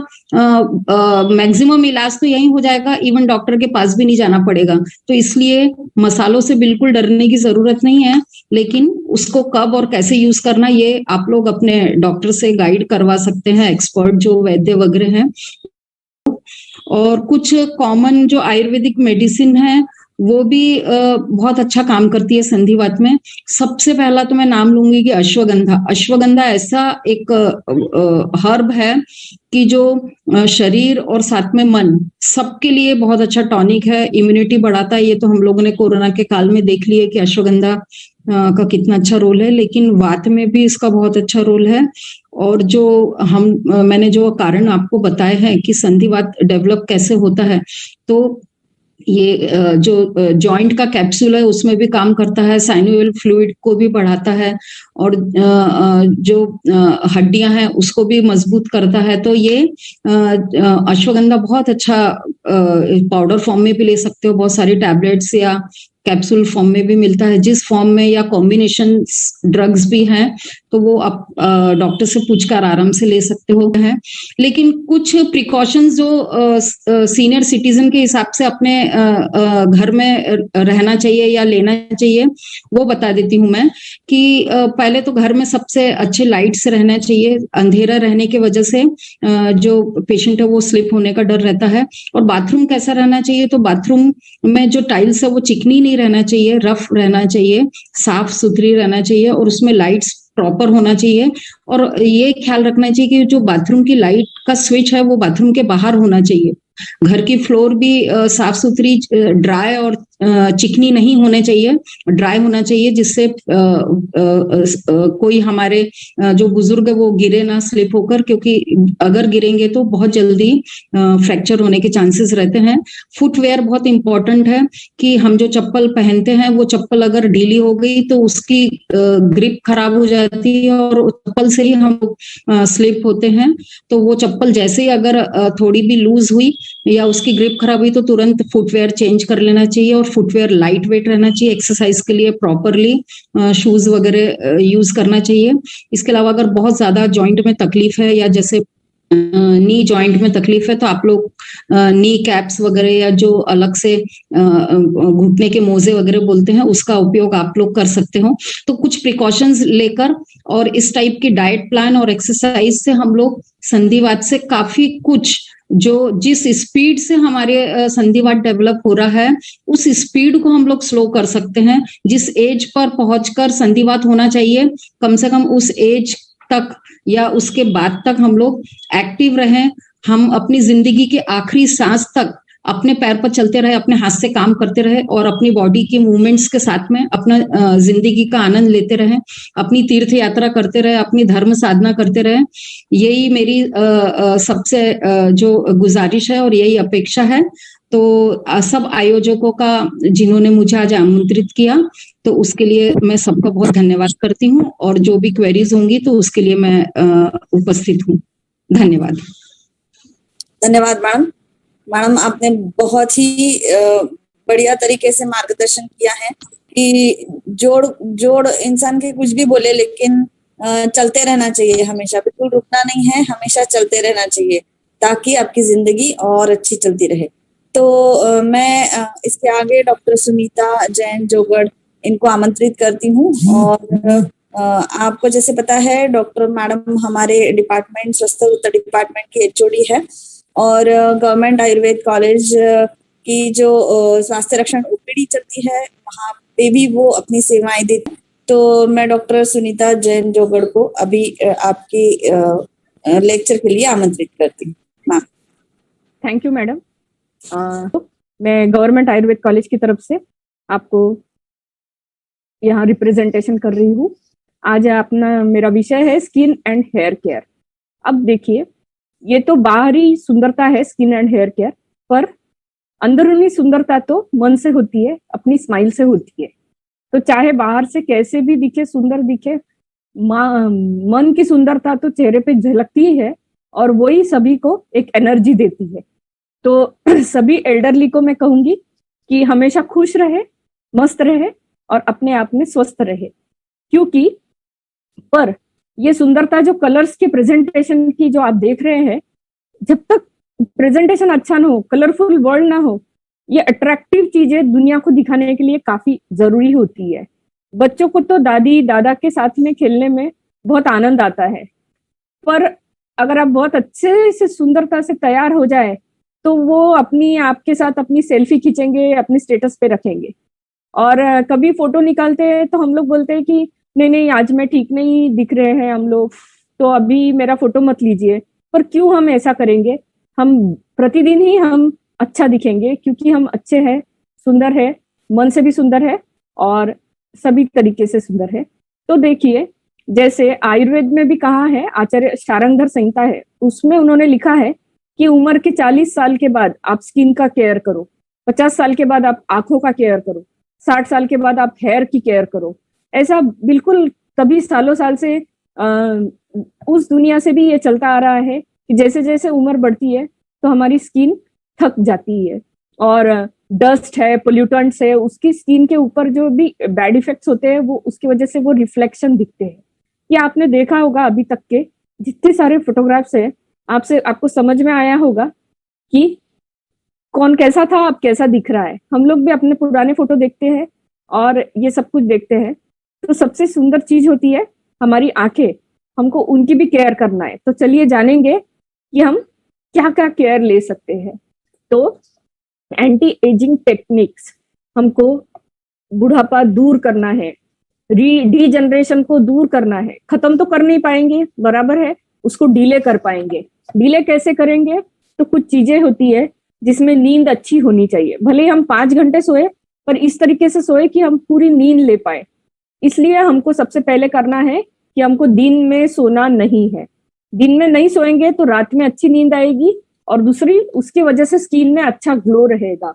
मैक्सिमम इलाज तो यही हो जाएगा, इवन डॉक्टर के पास भी नहीं जाना पड़ेगा। तो इसलिए मसालों से बिल्कुल डरने की जरूरत नहीं है, लेकिन उसको कब और कैसे यूज करना ये आप लोग अपने डॉक्टर से गाइड करवा सकते हैं, एक्सपर्ट जो वैद्य वगैरह हैं। और कुछ कॉमन जो आयुर्वेदिक मेडिसिन है वो भी बहुत अच्छा काम करती है संधिवात में। सबसे पहला तो मैं नाम लूंगी कि अश्वगंधा। अश्वगंधा ऐसा एक हर्ब है कि जो शरीर और साथ में मन सबके लिए बहुत अच्छा टॉनिक है, इम्यूनिटी बढ़ाता है। ये तो हम लोगों ने कोरोना के काल में देख लिया कि अश्वगंधा का कितना अच्छा रोल है, लेकिन वात में भी इसका बहुत अच्छा रोल है। और जो मैंने जो कारण आपको बताए हैं कि संधिवात डेवलप कैसे होता है, तो ये जो जॉइंट का कैप्सूल है उसमें भी काम करता है, साइनोवियल फ्लूइड को भी बढ़ाता है, और जो हड्डियां हैं उसको भी मजबूत करता है। तो ये अश्वगंधा बहुत अच्छा पाउडर फॉर्म में भी ले सकते हो, बहुत सारी टैबलेट्स या कैप्सूल फॉर्म में भी मिलता है। जिस फॉर्म में या कॉम्बिनेशन ड्रग्स भी हैं तो वो आप डॉक्टर से पूछकर आराम से ले सकते हो है। लेकिन कुछ प्रिकॉशंस जो सीनियर सिटीजन के हिसाब से अपने घर में रहना चाहिए या लेना चाहिए वो बता देती हूँ मैं कि पहले तो घर में सबसे अच्छे लाइट से रहना चाहिए। अंधेरा रहने की वजह से जो पेशेंट है वो स्लिप होने का डर रहता है। और बाथरूम कैसा रहना चाहिए, तो बाथरूम में जो टाइल्स है वो चिकनी नहीं रहना चाहिए, रफ रहना चाहिए, साफ सुथरी रहना चाहिए, और उसमें लाइट्स प्रॉपर होना चाहिए। और ये ख्याल रखना चाहिए कि जो बाथरूम की लाइट का स्विच है वो बाथरूम के बाहर होना चाहिए। घर की फ्लोर भी साफ सुथरी, ड्राई और चिकनी नहीं होने चाहिए, ड्राई होना चाहिए, जिससे कोई हमारे जो बुजुर्ग है वो गिरे ना स्लिप होकर, क्योंकि अगर गिरेंगे तो बहुत जल्दी फ्रैक्चर होने के चांसेस रहते हैं। फुटवेयर बहुत इंपॉर्टेंट है कि हम जो चप्पल पहनते हैं वो चप्पल अगर ढीली हो गई तो उसकी ग्रिप खराब हो जाती है और चप्पल से ही हम स्लिप होते हैं। तो वो चप्पल जैसे ही अगर थोड़ी भी लूज हुई या उसकी ग्रिप खराब हुई तो तुरंत फुटवेयर चेंज कर लेना चाहिए। और फुटवेयर लाइट वेट रहना चाहिए, एक्सरसाइज के लिए प्रॉपरली शूज वगैरह यूज करना चाहिए। इसके अलावा अगर बहुत ज्यादा जॉइंट में तकलीफ है या जैसे नी जॉइंट में तकलीफ है तो आप लोग नी कैप्स वगैरह या जो अलग से घुटने के मोजे वगैरह बोलते हैं उसका उपयोग आप लोग कर सकते हो। तो कुछ प्रिकॉशंस लेकर और इस टाइप की डाइट प्लान और एक्सरसाइज से हम लोग संधिवात से काफी कुछ, जो जिस स्पीड से हमारे संधिवात डेवलप हो रहा है उस स्पीड को हम लोग स्लो कर सकते हैं। जिस एज पर पहुंचकर संधिवात होना चाहिए कम से कम उस एज तक या उसके बाद तक हम लोग एक्टिव रहें। हम अपनी जिंदगी के आखिरी सांस तक अपने पैर पर चलते रहे, अपने हाथ से काम करते रहे और अपनी बॉडी के मूवमेंट्स के साथ में अपना जिंदगी का आनंद लेते रहे, अपनी तीर्थ यात्रा करते रहे, अपनी धर्म साधना करते रहे। यही मेरी सबसे जो गुजारिश है और यही अपेक्षा है। तो सब आयोजकों का जिन्होंने मुझे आज आमंत्रित किया तो उसके लिए मैं सबका बहुत धन्यवाद करती हूँ, और जो भी क्वेरीज होंगी तो उसके लिए मैं उपस्थित हूँ। धन्यवाद। धन्यवाद मैडम, आपने बहुत ही बढ़िया तरीके से मार्गदर्शन किया है कि जोड़ इंसान के कुछ भी बोले लेकिन चलते रहना चाहिए, हमेशा बिल्कुल रुकना नहीं है, हमेशा चलते रहना चाहिए ताकि आपकी जिंदगी और अच्छी चलती रहे। तो मैं इसके आगे डॉक्टर सुनीता जैन जोगड़ इनको आमंत्रित करती हूँ। और आपको जैसे पता है डॉक्टर मैडम हमारे डिपार्टमेंट स्वास्थ्य डिपार्टमेंट की एचओडी है और गवर्नमेंट आयुर्वेद कॉलेज की जो स्वास्थ्य रक्षण ओपीडी चलती है वहाँ पे भी वो अपनी सेवाएं देती है। तो मैं डॉक्टर सुनीता जैन जोगड़ को अभी आपकी लेक्चर के लिए आमंत्रित करती हूँ। Thank you madam. मैं गवर्नमेंट आयुर्वेद कॉलेज की तरफ से आपको यहाँ रिप्रेजेंटेशन कर रही हूँ। आज अपना मेरा विषय है स्किन एंड हेयर केयर। अब देखिए, ये तो बाहरी सुंदरता है स्किन एंड हेयर केयर, पर अंदरूनी सुंदरता तो मन से होती है, अपनी स्माइल से होती है। तो चाहे बाहर से कैसे भी दिखे, सुंदर दिखे, मन की सुंदरता तो चेहरे पे झलकती ही है और वही सभी को एक एनर्जी देती है। तो सभी एल्डरली को मैं कहूंगी कि हमेशा खुश रहे, मस्त रहे और अपने आप में स्वस्थ रहे, क्योंकि पर ये सुंदरता जो कलर्स के प्रेजेंटेशन की जो आप देख रहे हैं, जब तक प्रेजेंटेशन अच्छा ना हो, कलरफुल वर्ल्ड ना हो, ये अट्रैक्टिव चीजें दुनिया को दिखाने के लिए काफी जरूरी होती है। बच्चों को तो दादी दादा के साथ में खेलने में बहुत आनंद आता है, पर अगर आप बहुत अच्छे से सुंदरता से तैयार हो जाए तो वो अपनी आपके साथ अपनी सेल्फी खींचेंगे, अपनी स्टेटस पे रखेंगे। और कभी फोटो निकालते हैं तो हम लोग बोलते हैं कि नहीं नहीं आज मैं ठीक नहीं दिख रहे हैं हम लोग, तो अभी मेरा फोटो मत लीजिए। पर क्यों हम ऐसा करेंगे? हम प्रतिदिन ही हम अच्छा दिखेंगे क्योंकि हम अच्छे हैं, सुंदर है, मन से भी सुंदर है और सभी तरीके से सुंदर है। तो देखिए, जैसे आयुर्वेद में भी कहा है, आचार्य शारंगधर संहिता है, उसमें उन्होंने लिखा है कि उम्र के 40 साल के बाद आप स्किन का केयर करो, 50 साल के बाद आप आंखों का केयर करो, 60 साल के बाद आप हेयर की केयर करो। ऐसा बिल्कुल कभी सालों साल से उस दुनिया से भी ये चलता आ रहा है कि जैसे जैसे उम्र बढ़ती है तो हमारी स्किन थक जाती है, और डस्ट है, पोल्यूटेंट्स है, उसकी स्किन के ऊपर जो भी बैड इफेक्ट्स होते हैं वो उसकी वजह से वो रिफ्लेक्शन दिखते हैं। ये आपने देखा होगा अभी तक के जितने सारे फोटोग्राफ्स है, आपको समझ में आया होगा कि कौन कैसा था, अब कैसा दिख रहा है। हम लोग भी अपने पुराने फोटो देखते हैं और ये सब कुछ देखते हैं। तो सबसे सुंदर चीज होती है हमारी आंखें, हमको उनकी भी केयर करना है। तो चलिए जानेंगे कि हम क्या क्या केयर ले सकते हैं। तो एंटी एजिंग टेक्निक्स, हमको बुढ़ापा दूर करना है, डी जनरेशन को दूर करना है। खत्म तो कर नहीं पाएंगे, बराबर है, उसको डिले कर पाएंगे। डिले कैसे करेंगे? तो कुछ चीजें होती है जिसमें नींद अच्छी होनी चाहिए। भले हम 5 घंटे सोए, पर इस तरीके से सोए कि हम पूरी नींद ले पाए। इसलिए हमको सबसे पहले करना है कि हमको दिन में सोना नहीं है। दिन में नहीं सोएंगे तो रात में अच्छी नींद आएगी, और दूसरी उसकी वजह से स्किन में अच्छा ग्लो रहेगा।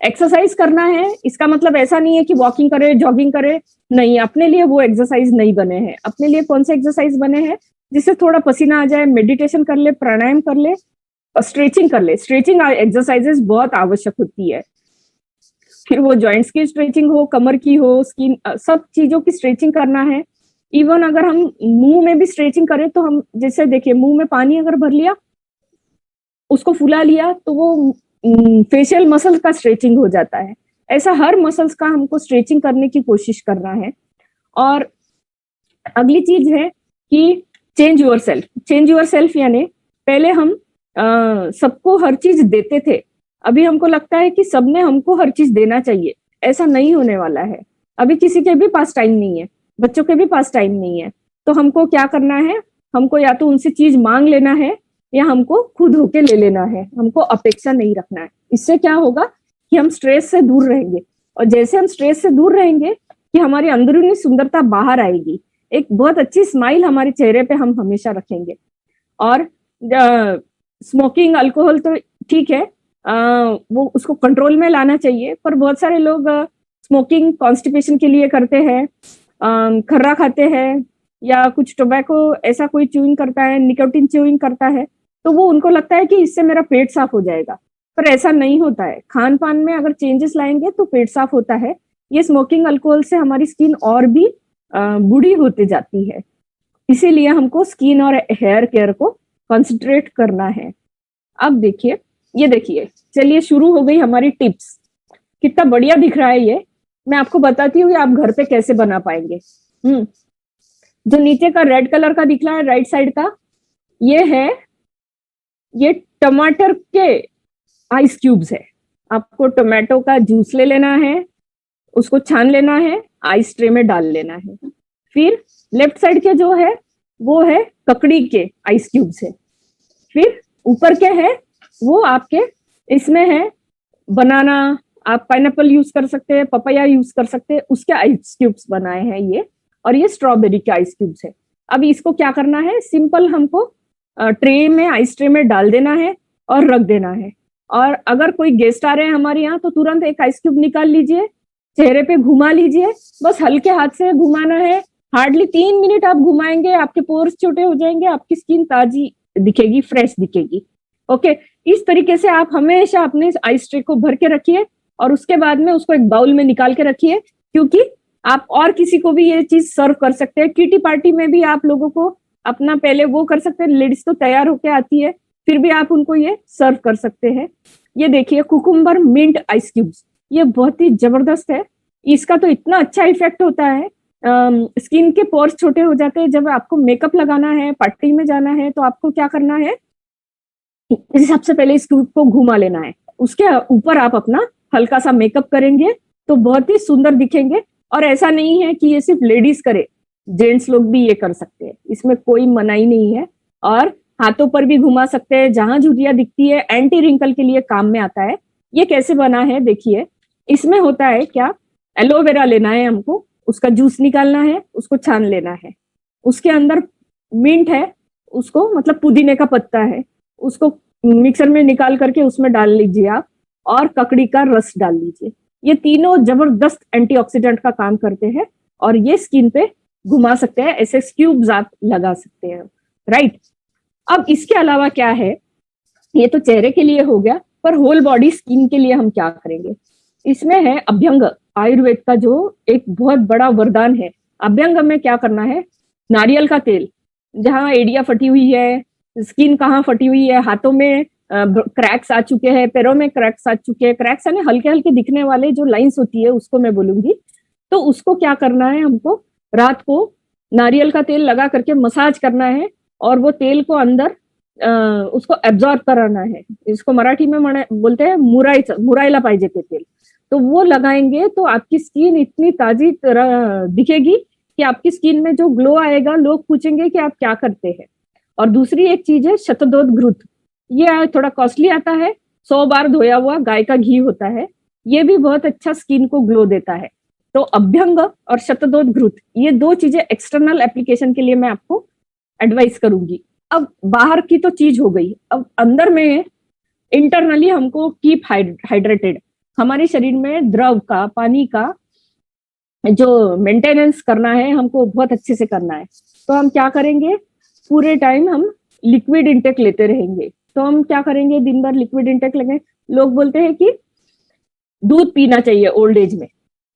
एक्सरसाइज करना है, इसका मतलब ऐसा नहीं है कि वॉकिंग करे, जॉगिंग करे, नहीं, अपने लिए वो एक्सरसाइज नहीं बने हैं। अपने लिए कौन से एक्सरसाइज बने हैं? जिससे थोड़ा पसीना आ जाए, मेडिटेशन कर ले, प्राणायाम कर ले, स्ट्रेचिंग कर ले। स्ट्रेचिंग एक्सरसाइजेस बहुत आवश्यक होती है। फिर वो जॉइंट्स की स्ट्रेचिंग हो, कमर की हो, स्किन, सब चीजों की स्ट्रेचिंग करना है। इवन अगर हम मुंह में भी स्ट्रेचिंग करें तो हम, जैसे देखिए, मुंह में पानी अगर भर लिया, उसको फुला लिया, तो वो फेशियल मसल का स्ट्रेचिंग हो जाता है। ऐसा हर मसल्स का हमको स्ट्रेचिंग करने की कोशिश करना है। और अगली चीज है कि change your self. Change your self यानी पहले हम सबको हर चीज देते थे, अभी हमको लगता है कि सबने हमको हर चीज देना चाहिए। ऐसा नहीं होने वाला है। अभी किसी के भी पास टाइम नहीं है, बच्चों के भी पास टाइम नहीं है। तो हमको क्या करना है? हमको या तो उनसे चीज मांग लेना है, या हमको खुद होके ले लेना है। हमको अपेक्षा नहीं रखना है। इससे क्या होगा कि हम स्ट्रेस से दूर रहेंगे, और जैसे हम स्ट्रेस से दूर रहेंगे कि हमारी अंदरूनी सुंदरता बाहर आएगी। एक बहुत अच्छी स्माइल हमारे चेहरे पे हम हमेशा रखेंगे। और स्मोकिंग, अल्कोहल तो ठीक है, वो उसको कंट्रोल में लाना चाहिए, पर बहुत सारे लोग स्मोकिंग कॉन्स्टिपेशन के लिए करते हैं, खर्रा खाते हैं, या कुछ टोबैको ऐसा कोई च्यूइंग करता है, निकोटिन च्यूइंग करता है, तो वो उनको लगता है कि इससे मेरा पेट साफ हो जाएगा। पर ऐसा नहीं होता है। खान पान में अगर चेंजेस लाएंगे तो पेट साफ होता है। ये स्मोकिंग, अल्कोहल से हमारी स्किन और भी बूढ़ी होती जाती है। इसीलिए हमको स्किन और हेयर केयर को कंसंट्रेट करना है। अब देखिए, ये देखिए, चलिए शुरू हो गई हमारी टिप्स। कितना बढ़िया दिख रहा है ये, मैं आपको बताती हूँ आप घर पे कैसे बना पाएंगे। जो नीचे का रेड कलर का दिख रहा है राइट साइड का, ये टमाटर के आइस क्यूब्स है। आपको टोमेटो का जूस ले लेना है, उसको छान लेना है, आइस ट्रे में डाल लेना है। फिर लेफ्ट साइड के जो है वो है ककड़ी के आइस क्यूब्स है। फिर ऊपर के है वो आपके, इसमें है बनाना, आप पाइनएप्पल यूज कर सकते हैं, पपाया यूज कर सकते हैं, उसके आइस क्यूब्स बनाए हैं ये। और ये स्ट्रॉबेरी के आइस क्यूब्स है। अब इसको क्या करना है? सिंपल हमको ट्रे में, आइस ट्रे में डाल देना है और रख देना है। और अगर कोई गेस्ट आ रहे हैं हमारे यहाँ तो तुरंत एक आइस क्यूब निकाल लीजिए, चेहरे पे घुमा लीजिए, बस हल्के हाथ से घुमाना है। हार्डली 3 मिनट आप घुमाएंगे, आपके पोर्स छोटे हो जाएंगे, आपकी स्किन ताजी दिखेगी, फ्रेश दिखेगी। ओके, इस तरीके से आप हमेशा अपने आइस ट्रे को भर के रखिए, और उसके बाद में उसको एक बाउल में निकाल के रखिए, क्योंकि आप और किसी को भी ये चीज सर्व कर सकते हैं। किटी पार्टी में भी आप लोगों को अपना पहले वो कर सकते हैं, लेडीज तो तैयार होके आती है, फिर भी आप उनको ये सर्व कर सकते हैं। ये देखिए कुकुम्बर मिंट आइस क्यूब्स, ये बहुत ही जबरदस्त है। इसका तो इतना अच्छा इफेक्ट होता है, स्किन के पोर्स छोटे हो जाते हैं। जब आपको मेकअप लगाना है, पार्टी में जाना है, तो आपको क्या करना है, सबसे पहले इस क्यूब को घुमा लेना है, उसके ऊपर आप अपना हल्का सा मेकअप करेंगे तो बहुत ही सुंदर दिखेंगे। और ऐसा नहीं है कि ये सिर्फ लेडीज करे, जेंट्स लोग भी ये कर सकते हैं, इसमें कोई मनाही नहीं है। और हाथों पर भी घुमा सकते हैं, जहां झुर्रियां दिखती है, एंटी रिंकल के लिए काम में आता है। ये कैसे बना है देखिए, इसमें होता है क्या, एलोवेरा लेना है हमको, उसका जूस निकालना है, उसको छान लेना है, उसके अंदर मिंट है, उसको मतलब पुदीने का पत्ता है, उसको मिक्सर में निकाल करके उसमें डाल लीजिए आप, और ककड़ी का रस डाल लीजिए। ये तीनों जबरदस्त एंटीऑक्सीडेंट का काम करते हैं और ये स्किन पे घुमा सकते हैं, ऐसे क्यूब्स आप लगा सकते हैं, राइट। अब इसके अलावा क्या है, ये तो चेहरे के लिए हो गया, पर होल बॉडी स्किन के लिए हम क्या करेंगे, इसमें है अभ्यंग, आयुर्वेद का जो एक बहुत बड़ा वरदान है। अभ्यंग में क्या करना है, नारियल का तेल, जहां एड़िया फटी हुई है, स्किन कहाँ फटी हुई है, हाथों में क्रैक्स आ चुके हैं, पैरों में क्रैक्स आ चुके हैं, क्रैक्स यानी हल्के हल्के दिखने वाले जो लाइंस होती है उसको मैं बोलूंगी, तो उसको क्या करना है, हमको रात को नारियल का तेल लगा करके मसाज करना है और वो तेल को अंदर उसको एब्जॉर्ब कराना है। इसको मराठी में बोलते हैं मुरायला पाहिजे ते तेल। तो वो लगाएंगे तो आपकी स्किन इतनी ताजी दिखेगी कि आपकी स्किन में जो ग्लो आएगा, लोग पूछेंगे कि आप क्या करते हैं। और दूसरी एक चीज है शतदोत घृत, ये थोड़ा कॉस्टली आता है, 100 बार धोया हुआ गाय का घी होता है, ये भी बहुत अच्छा स्किन को ग्लो देता है। तो अभ्यंग और शतदोत घृत, ये दो चीजें एक्सटर्नल एप्लीकेशन के लिए मैं आपको एडवाइस करूंगी। अब बाहर की तो चीज हो गई, अब अंदर में इंटरनली हमको कीप हाइड्रेटेड, हमारे शरीर में द्रव का, पानी का जो मेंटेनेंस करना है हमको बहुत अच्छे से करना है। तो हम क्या करेंगे, पूरे टाइम हम लिक्विड इंटेक लेते रहेंगे। तो हम क्या करेंगे, दिन भर लिक्विड इंटेक लेंगे। लोग बोलते हैं कि दूध पीना चाहिए ओल्ड एज में,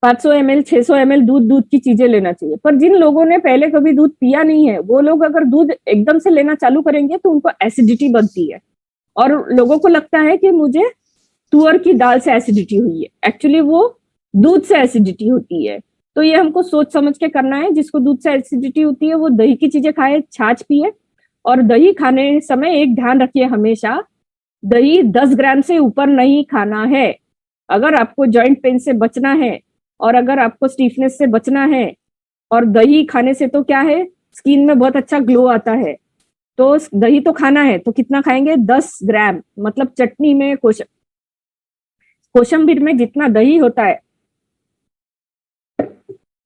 500 ml 600 ml दूध की चीजें लेना चाहिए, पर जिन लोगों ने पहले कभी दूध पिया नहीं है, वो लोग अगर दूध एकदम से लेना चालू करेंगे तो उनको एसिडिटी बनती है, और लोगों को लगता है कि मुझे तुअर की दाल से एसिडिटी हुई है, एक्चुअली वो दूध से एसिडिटी होती है। तो ये हमको सोच समझ के करना है। जिसको दूध से एसिडिटी होती है वो दही की चीजें खाए, छाछ पिए, और दही खाने समय एक ध्यान रखिए, हमेशा दही 10 ग्राम से ऊपर नहीं खाना है। अगर आपको जॉइंट पेन से बचना है और अगर आपको स्टीफनेस से बचना है, और दही खाने से तो क्या है, स्किन में बहुत अच्छा ग्लो आता है, तो दही तो खाना है, तो कितना खाएंगे, 10 ग्राम, मतलब चटनी में कोशंबीर में जितना दही होता है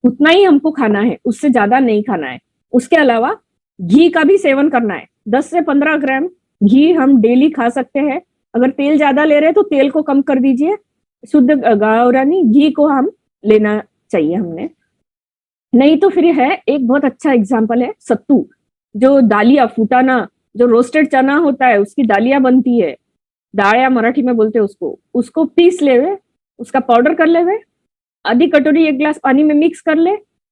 उतना ही हमको खाना है, उससे ज्यादा नहीं खाना है। उसके अलावा घी का भी सेवन करना है, 10 से 15 ग्राम घी हम डेली खा सकते हैं। अगर तेल ज्यादा ले रहे हैं तो तेल को कम कर दीजिए, शुद्ध गावरानी घी को हम लेना चाहिए हमने। नहीं तो फिर है एक बहुत अच्छा एग्जाम्पल है सत्तू, जो दालिया फुटाना, जो रोस्टेड चना होता है उसकी दालिया बनती है, दाया मराठी में बोलते हैं उसको पीस लेवे, उसका पाउडर कर लेवे, आधी कटोरी 1 गिलास पानी में मिक्स कर ले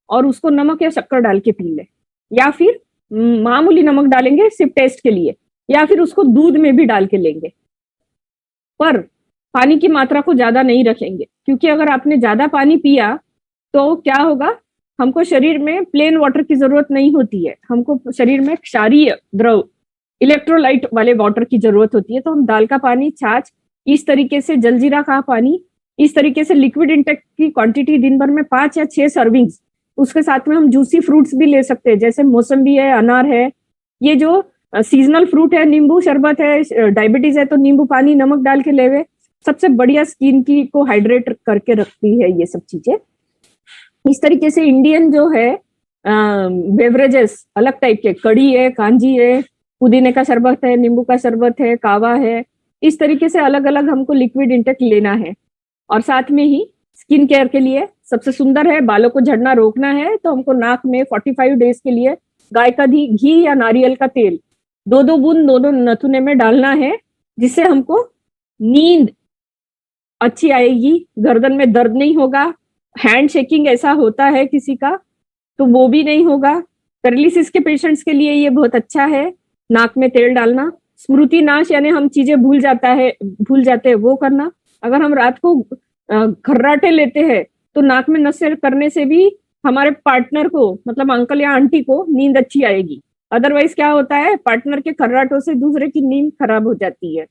और उसको नमक या शक्कर डाल के पी ले, या फिर मामूली नमक डालेंगे सिर्फ टेस्ट के लिए, या फिर उसको दूध में भी डाल के लेंगे। पर पानी की मात्रा को ज्यादा नहीं रखेंगे, क्योंकि अगर आपने ज्यादा पानी पिया तो क्या होगा, हमको शरीर में प्लेन वाटर की जरूरत नहीं होती है, हमको शरीर में क्षारीय द्रव, इलेक्ट्रोलाइट वाले वाटर की जरूरत होती है। तो हम दाल का पानी, छाछ, इस तरीके से जलजीरा का पानी, इस तरीके से लिक्विड इंटेक की क्वांटिटी दिन भर में 5 या 6 सर्विंग्स, उसके साथ में हम जूसी फ्रूट्स भी ले सकते हैं, जैसे मौसम्बी है, अनार है, ये जो सीजनल फ्रूट है, नींबू शरबत है, डायबिटीज है तो नींबू पानी नमक डाल के लेवे, सबसे बढ़िया स्किन की को हाइड्रेट करके रखती है ये सब चीजें। इस तरीके से इंडियन जो है बेवरेजेस अलग टाइप के, कड़ी है, कांजी है, पुदीने का शरबत है, नींबू का शरबत है, कावा है, इस तरीके से अलग अलग हमको लिक्विड इंटेक लेना है। और साथ में ही स्किन केयर के लिए सबसे सुंदर है, बालों को झड़ना रोकना है तो हमको नाक में 45 डेज के लिए गाय का घी या नारियल का तेल 2-2 बूंद दोनों नथुने में डालना है, जिससे हमको नींद अच्छी आएगी, गर्दन में दर्द नहीं होगा, हैंड शेकिंग ऐसा होता है किसी का तो वो भी नहीं होगा, पैरालिसिस के पेशेंट्स के लिए ये बहुत अच्छा है, नाक में तेल डालना। स्मृति नाश यानी हम चीजें भूल जाते हैं वो करना। अगर हम रात को खर्राटे लेते हैं तो नाक में नसें करने से भी हमारे पार्टनर को, मतलब अंकल या आंटी को, नींद अच्छी आएगी। अदरवाइज क्या होता है, पार्टनर के खर्राटों से दूसरे की नींद खराब हो जाती है।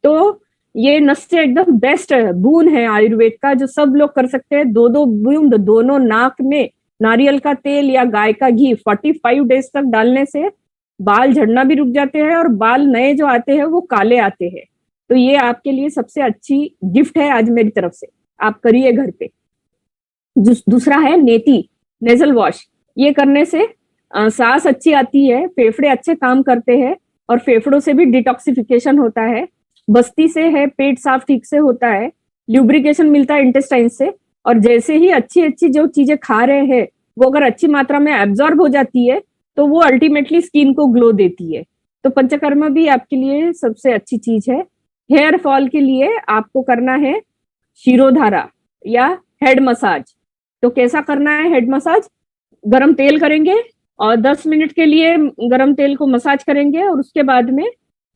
तो ये नसें एकदम बेस्ट बून है आयुर्वेद का, जो सब लोग कर सकते हैं। 2-2 बूंद दोनों नाक में नारियल का तेल या गाय का घी 45 डेज तक डालने से बाल झड़ना भी रुक जाते हैं और बाल नए जो आते हैं वो काले आते हैं। तो ये आपके लिए सबसे अच्छी गिफ्ट है आज मेरी तरफ से, आप करिए घर पे। दूसरा है नेती नेजल वॉश। ये करने से सांस अच्छी आती है, फेफड़े अच्छे काम करते हैं और फेफड़ों से भी डिटॉक्सिफिकेशन होता है। बस्ती से है, पेट साफ ठीक से होता है, ल्यूब्रिकेशन मिलता है इंटेस्टाइन से। और जैसे ही अच्छी अच्छी जो चीजें खा रहे हैं वो अगर अच्छी मात्रा में एब्जॉर्ब हो जाती है तो वो अल्टीमेटली स्किन को ग्लो देती है। तो पंचकर्मा भी आपके लिए सबसे अच्छी चीज है। हेयर फॉल के लिए आपको करना है शिरोधारा या हेड मसाज। तो कैसा करना है हेड मसाज? गरम तेल करेंगे और 10 मिनट के लिए गरम तेल को मसाज करेंगे और उसके बाद में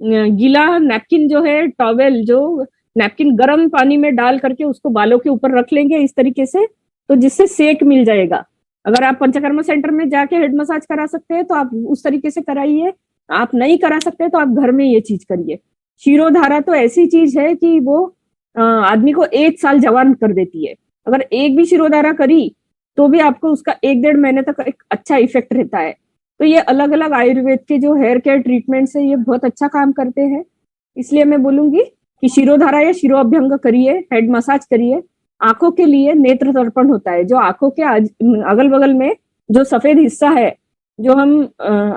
गीला नैपकिन जो है, टॉवेल जो नैपकिन गरम पानी में डाल करके उसको बालों के ऊपर रख लेंगे इस तरीके से, तो जिससे सेक मिल जाएगा। अगर आप पंचकर्मा सेंटर में जाके हेड मसाज करा सकते हैं तो आप उस तरीके से कराइए, आप नहीं करा सकते तो आप घर में ये चीज करिए। शिरोधारा तो ऐसी चीज है कि वो आदमी को 1 साल जवान कर देती है। अगर एक भी शिरोधारा करी तो भी आपको उसका 1-1.5 महीने तक एक अच्छा इफेक्ट रहता है। तो ये अलग अलग आयुर्वेद के जो हेयर केयर ट्रीटमेंट्स है ये बहुत अच्छा काम करते हैं। इसलिए मैं बोलूंगी कि शिरोधारा या शिरो अभ्यंग करिए, हेड मसाज करिए। आंखों के लिए नेत्र तर्पण होता है, जो आंखों के अगल बगल में जो सफेद हिस्सा है, जो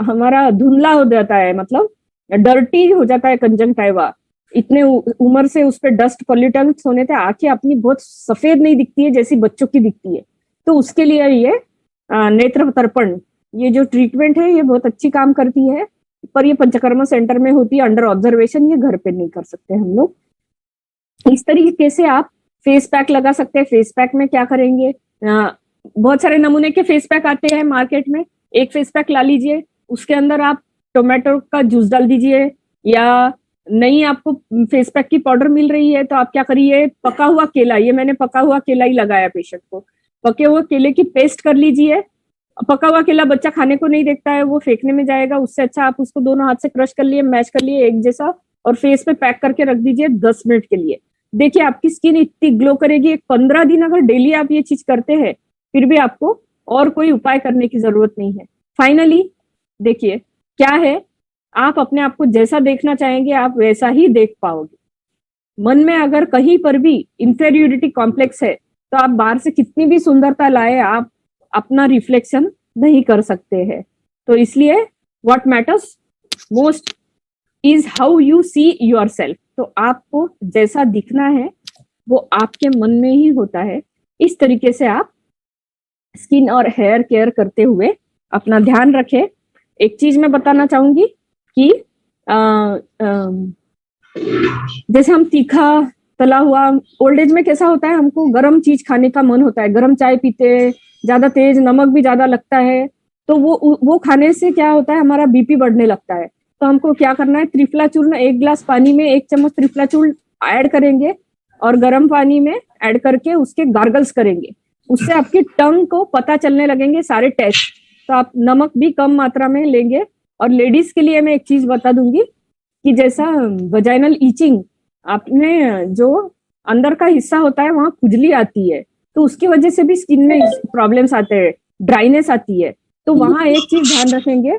हमारा धुंधला हो जाता है, मतलब डर्टी हो जाता है कंजंक्टिवा, इतने उम्र से उस पर डस्ट पॉल्यूटेंट्स होने से आंखें अपनी बहुत सफेद नहीं दिखती है जैसी बच्चों की दिखती है। तो उसके लिए ये नेत्र तर्पण, ये जो ट्रीटमेंट है ये बहुत अच्छी काम करती है। पर ये पंचकर्मा सेंटर में होती है अंडर ऑब्जर्वेशन, ये घर पे नहीं कर सकते हम लोग। इस तरीके से आप फेस पैक लगा सकते हैं। फेस पैक में क्या करेंगे, बहुत सारे नमूने के फेस पैक आते हैं मार्केट में। एक फेस पैक ला लीजिए, उसके अंदर आप टोमेटो का जूस डाल दीजिए, या नहीं आपको फेस पैक की पाउडर मिल रही है तो आप क्या करिए, पका हुआ केला, ये मैंने पका हुआ केला ही लगाया पेशेंट को, पके हुए केले की पेस्ट कर लीजिए। पका हुआ केला बच्चा खाने को नहीं देखता है, वो फेंकने में जाएगा, उससे अच्छा आप उसको दोनों हाथ से क्रश कर लिए, मैश कर लिए एक जैसा, और फेस पे पैक करके रख दीजिए 10 मिनट के लिए। देखिए आपकी स्किन इतनी ग्लो करेगी। 15 दिन अगर डेली आप ये चीज करते हैं फिर भी आपको और कोई उपाय करने की जरूरत नहीं है। फाइनली देखिए क्या है, आप अपने आप को जैसा देखना चाहेंगे आप वैसा ही देख पाओगे। मन में अगर कहीं पर भी इंफेरियोरिटी कॉम्प्लेक्स है तो आप बाहर से कितनी भी सुंदरता लाए, आप अपना रिफ्लेक्शन नहीं कर सकते हैं। तो इसलिए what matters most is how you see yourself. तो आपको जैसा दिखना है वो आपके मन में ही होता है। इस तरीके से आप स्किन और हेयर केयर करते हुए अपना ध्यान रखें। एक चीज मैं बताना चाहूंगी कि जैसे हम तीखा तला हुआ, ओल्ड एज में कैसा होता है, हमको गर्म चीज खाने का मन होता है, गर्म चाय पीते हैं, ज्यादा तेज नमक भी ज्यादा लगता है, तो वो खाने से क्या होता है, हमारा बीपी बढ़ने लगता है। तो हमको क्या करना है, त्रिफला चूर्ण 1 गिलास पानी में 1 चम्मच त्रिफला चूर्ण ऐड करेंगे और गर्म पानी में ऐड करके उसके गार्गल्स करेंगे। उससे आपकी टंग को पता चलने लगेंगे सारे टेस्ट। तो आप नमक भी कम मात्रा में लेंगे। और लेडीज के लिए मैं एक चीज बता दूंगी कि जैसा वजाइनल ईचिंग, आपने जो अंदर का हिस्सा होता है वहां खुजली आती है, तो उसकी वजह से भी स्किन में प्रॉब्लम्स आते हैं, ड्राइनेस आती है। तो वहां एक चीज ध्यान रखेंगे,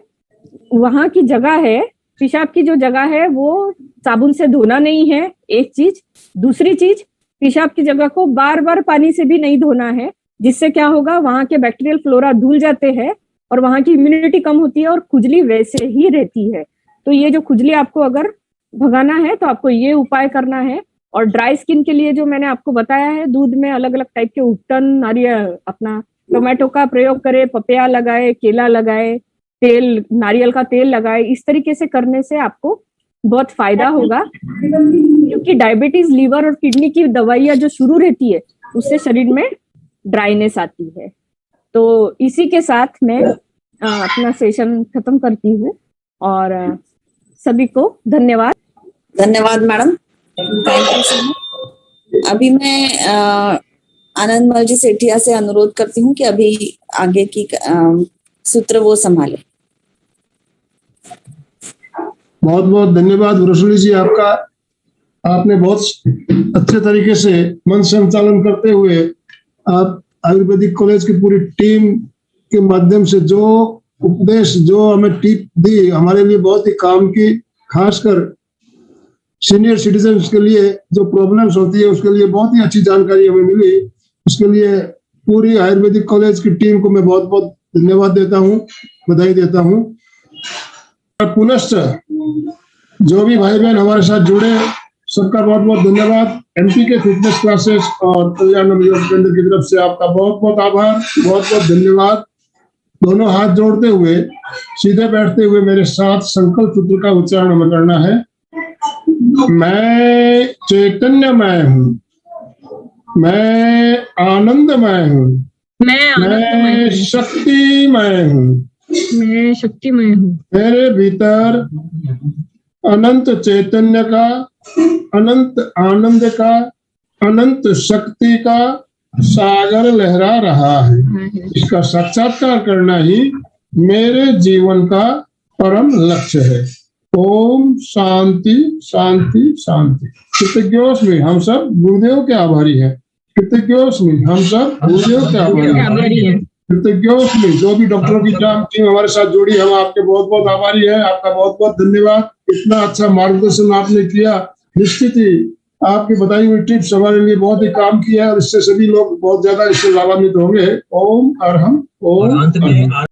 वहां की जगह है, पेशाब की जो जगह है वो साबुन से धोना नहीं है, एक चीज। दूसरी चीज, पेशाब की जगह को बार बार पानी से भी नहीं धोना है, जिससे क्या होगा, वहां के बैक्टीरियल फ्लोरा धुल जाते हैं और वहां की इम्यूनिटी कम होती है और खुजली वैसे ही रहती है। तो ये जो खुजली आपको अगर भगाना है तो आपको ये उपाय करना है। और ड्राई स्किन के लिए जो मैंने आपको बताया है, दूध में अलग अलग टाइप के उपटन, नारियल, अपना टोमेटो का प्रयोग करें, पपैया लगाए, केला लगाए, तेल, नारियल का तेल लगाए, इस तरीके से करने से आपको बहुत फायदा होगा। क्योंकि डायबिटीज, लीवर और किडनी की दवाइयां जो शुरू रहती है उससे शरीर में ड्राइनेस आती है। तो इसी के साथ मैं अपना सेशन खत्म करती हूँ और सभी को धन्यवाद। धन्यवाद madam, thank you so much. अभी मैं आनंदमल जी सेठिया से अनुरोध करती हूँ कि अभी आगे की सूत्र वो संभाले। बहुत बहुत धन्यवाद रोशनी जी आपका। आपने बहुत अच्छे तरीके से मन संचालन करते हुए आप आयुर्वेदिक कॉलेज की पूरी टीम के माध्यम से जो उपदेश, जो हमें टिप दी, हमारे लिए बहुत ही काम की, खासकर सीनियर सिटीजन्स के लिए जो प्रॉब्लम्स होती है उसके लिए बहुत ही अच्छी जानकारी हमें मिली। उसके लिए पूरी आयुर्वेदिक कॉलेज की टीम को मैं बहुत बहुत धन्यवाद देता हूँ, बधाई देता हूँ। पुनश्च जो भी भाई बहन हमारे साथ जुड़े सबका बहुत बहुत धन्यवाद। एमपी के फिटनेस क्लासेस और कल्याण योग केंद्र की तरफ से आपका बहुत बहुत आभार, बहुत बहुत धन्यवाद। दोनों हाथ जोड़ते हुए सीधे बैठते हुए मेरे साथ संकल्प सूत्र का उच्चारण हमें करना है। मैं चैतन्यमय हूँ, मैं आनंदमय हूँ, मैं शक्तिमय हूँ, मैं शक्तिमय हूँ। मेरे भीतर अनंत चैतन्य का, अनंत आनंद का, अनंत शक्ति का सागर लहरा रहा है। इसका साक्षात्कार करना ही मेरे जीवन का परम लक्ष्य है। ओम शांति शांति शांति। कृतज्ञोस्मि, हम सब गुरुदेव के आभारी हैं। कृतज्ञोस्मि, हम सब गुरुदेव के आभारी हैं। कृतज्ञोस्मि, जो भी डॉक्टरों की टीम हमारे साथ जुड़ी, हम आपके बहुत बहुत आभारी हैं। आपका बहुत बहुत धन्यवाद। इतना अच्छा मार्गदर्शन आपने किया। निश्चित ही आपकी बताई हुई टिप्स हमारे लिए बहुत ही काम किया और इससे सभी लोग बहुत ज्यादा इससे लाभान्वित होंगे। ओम अरहम ओम।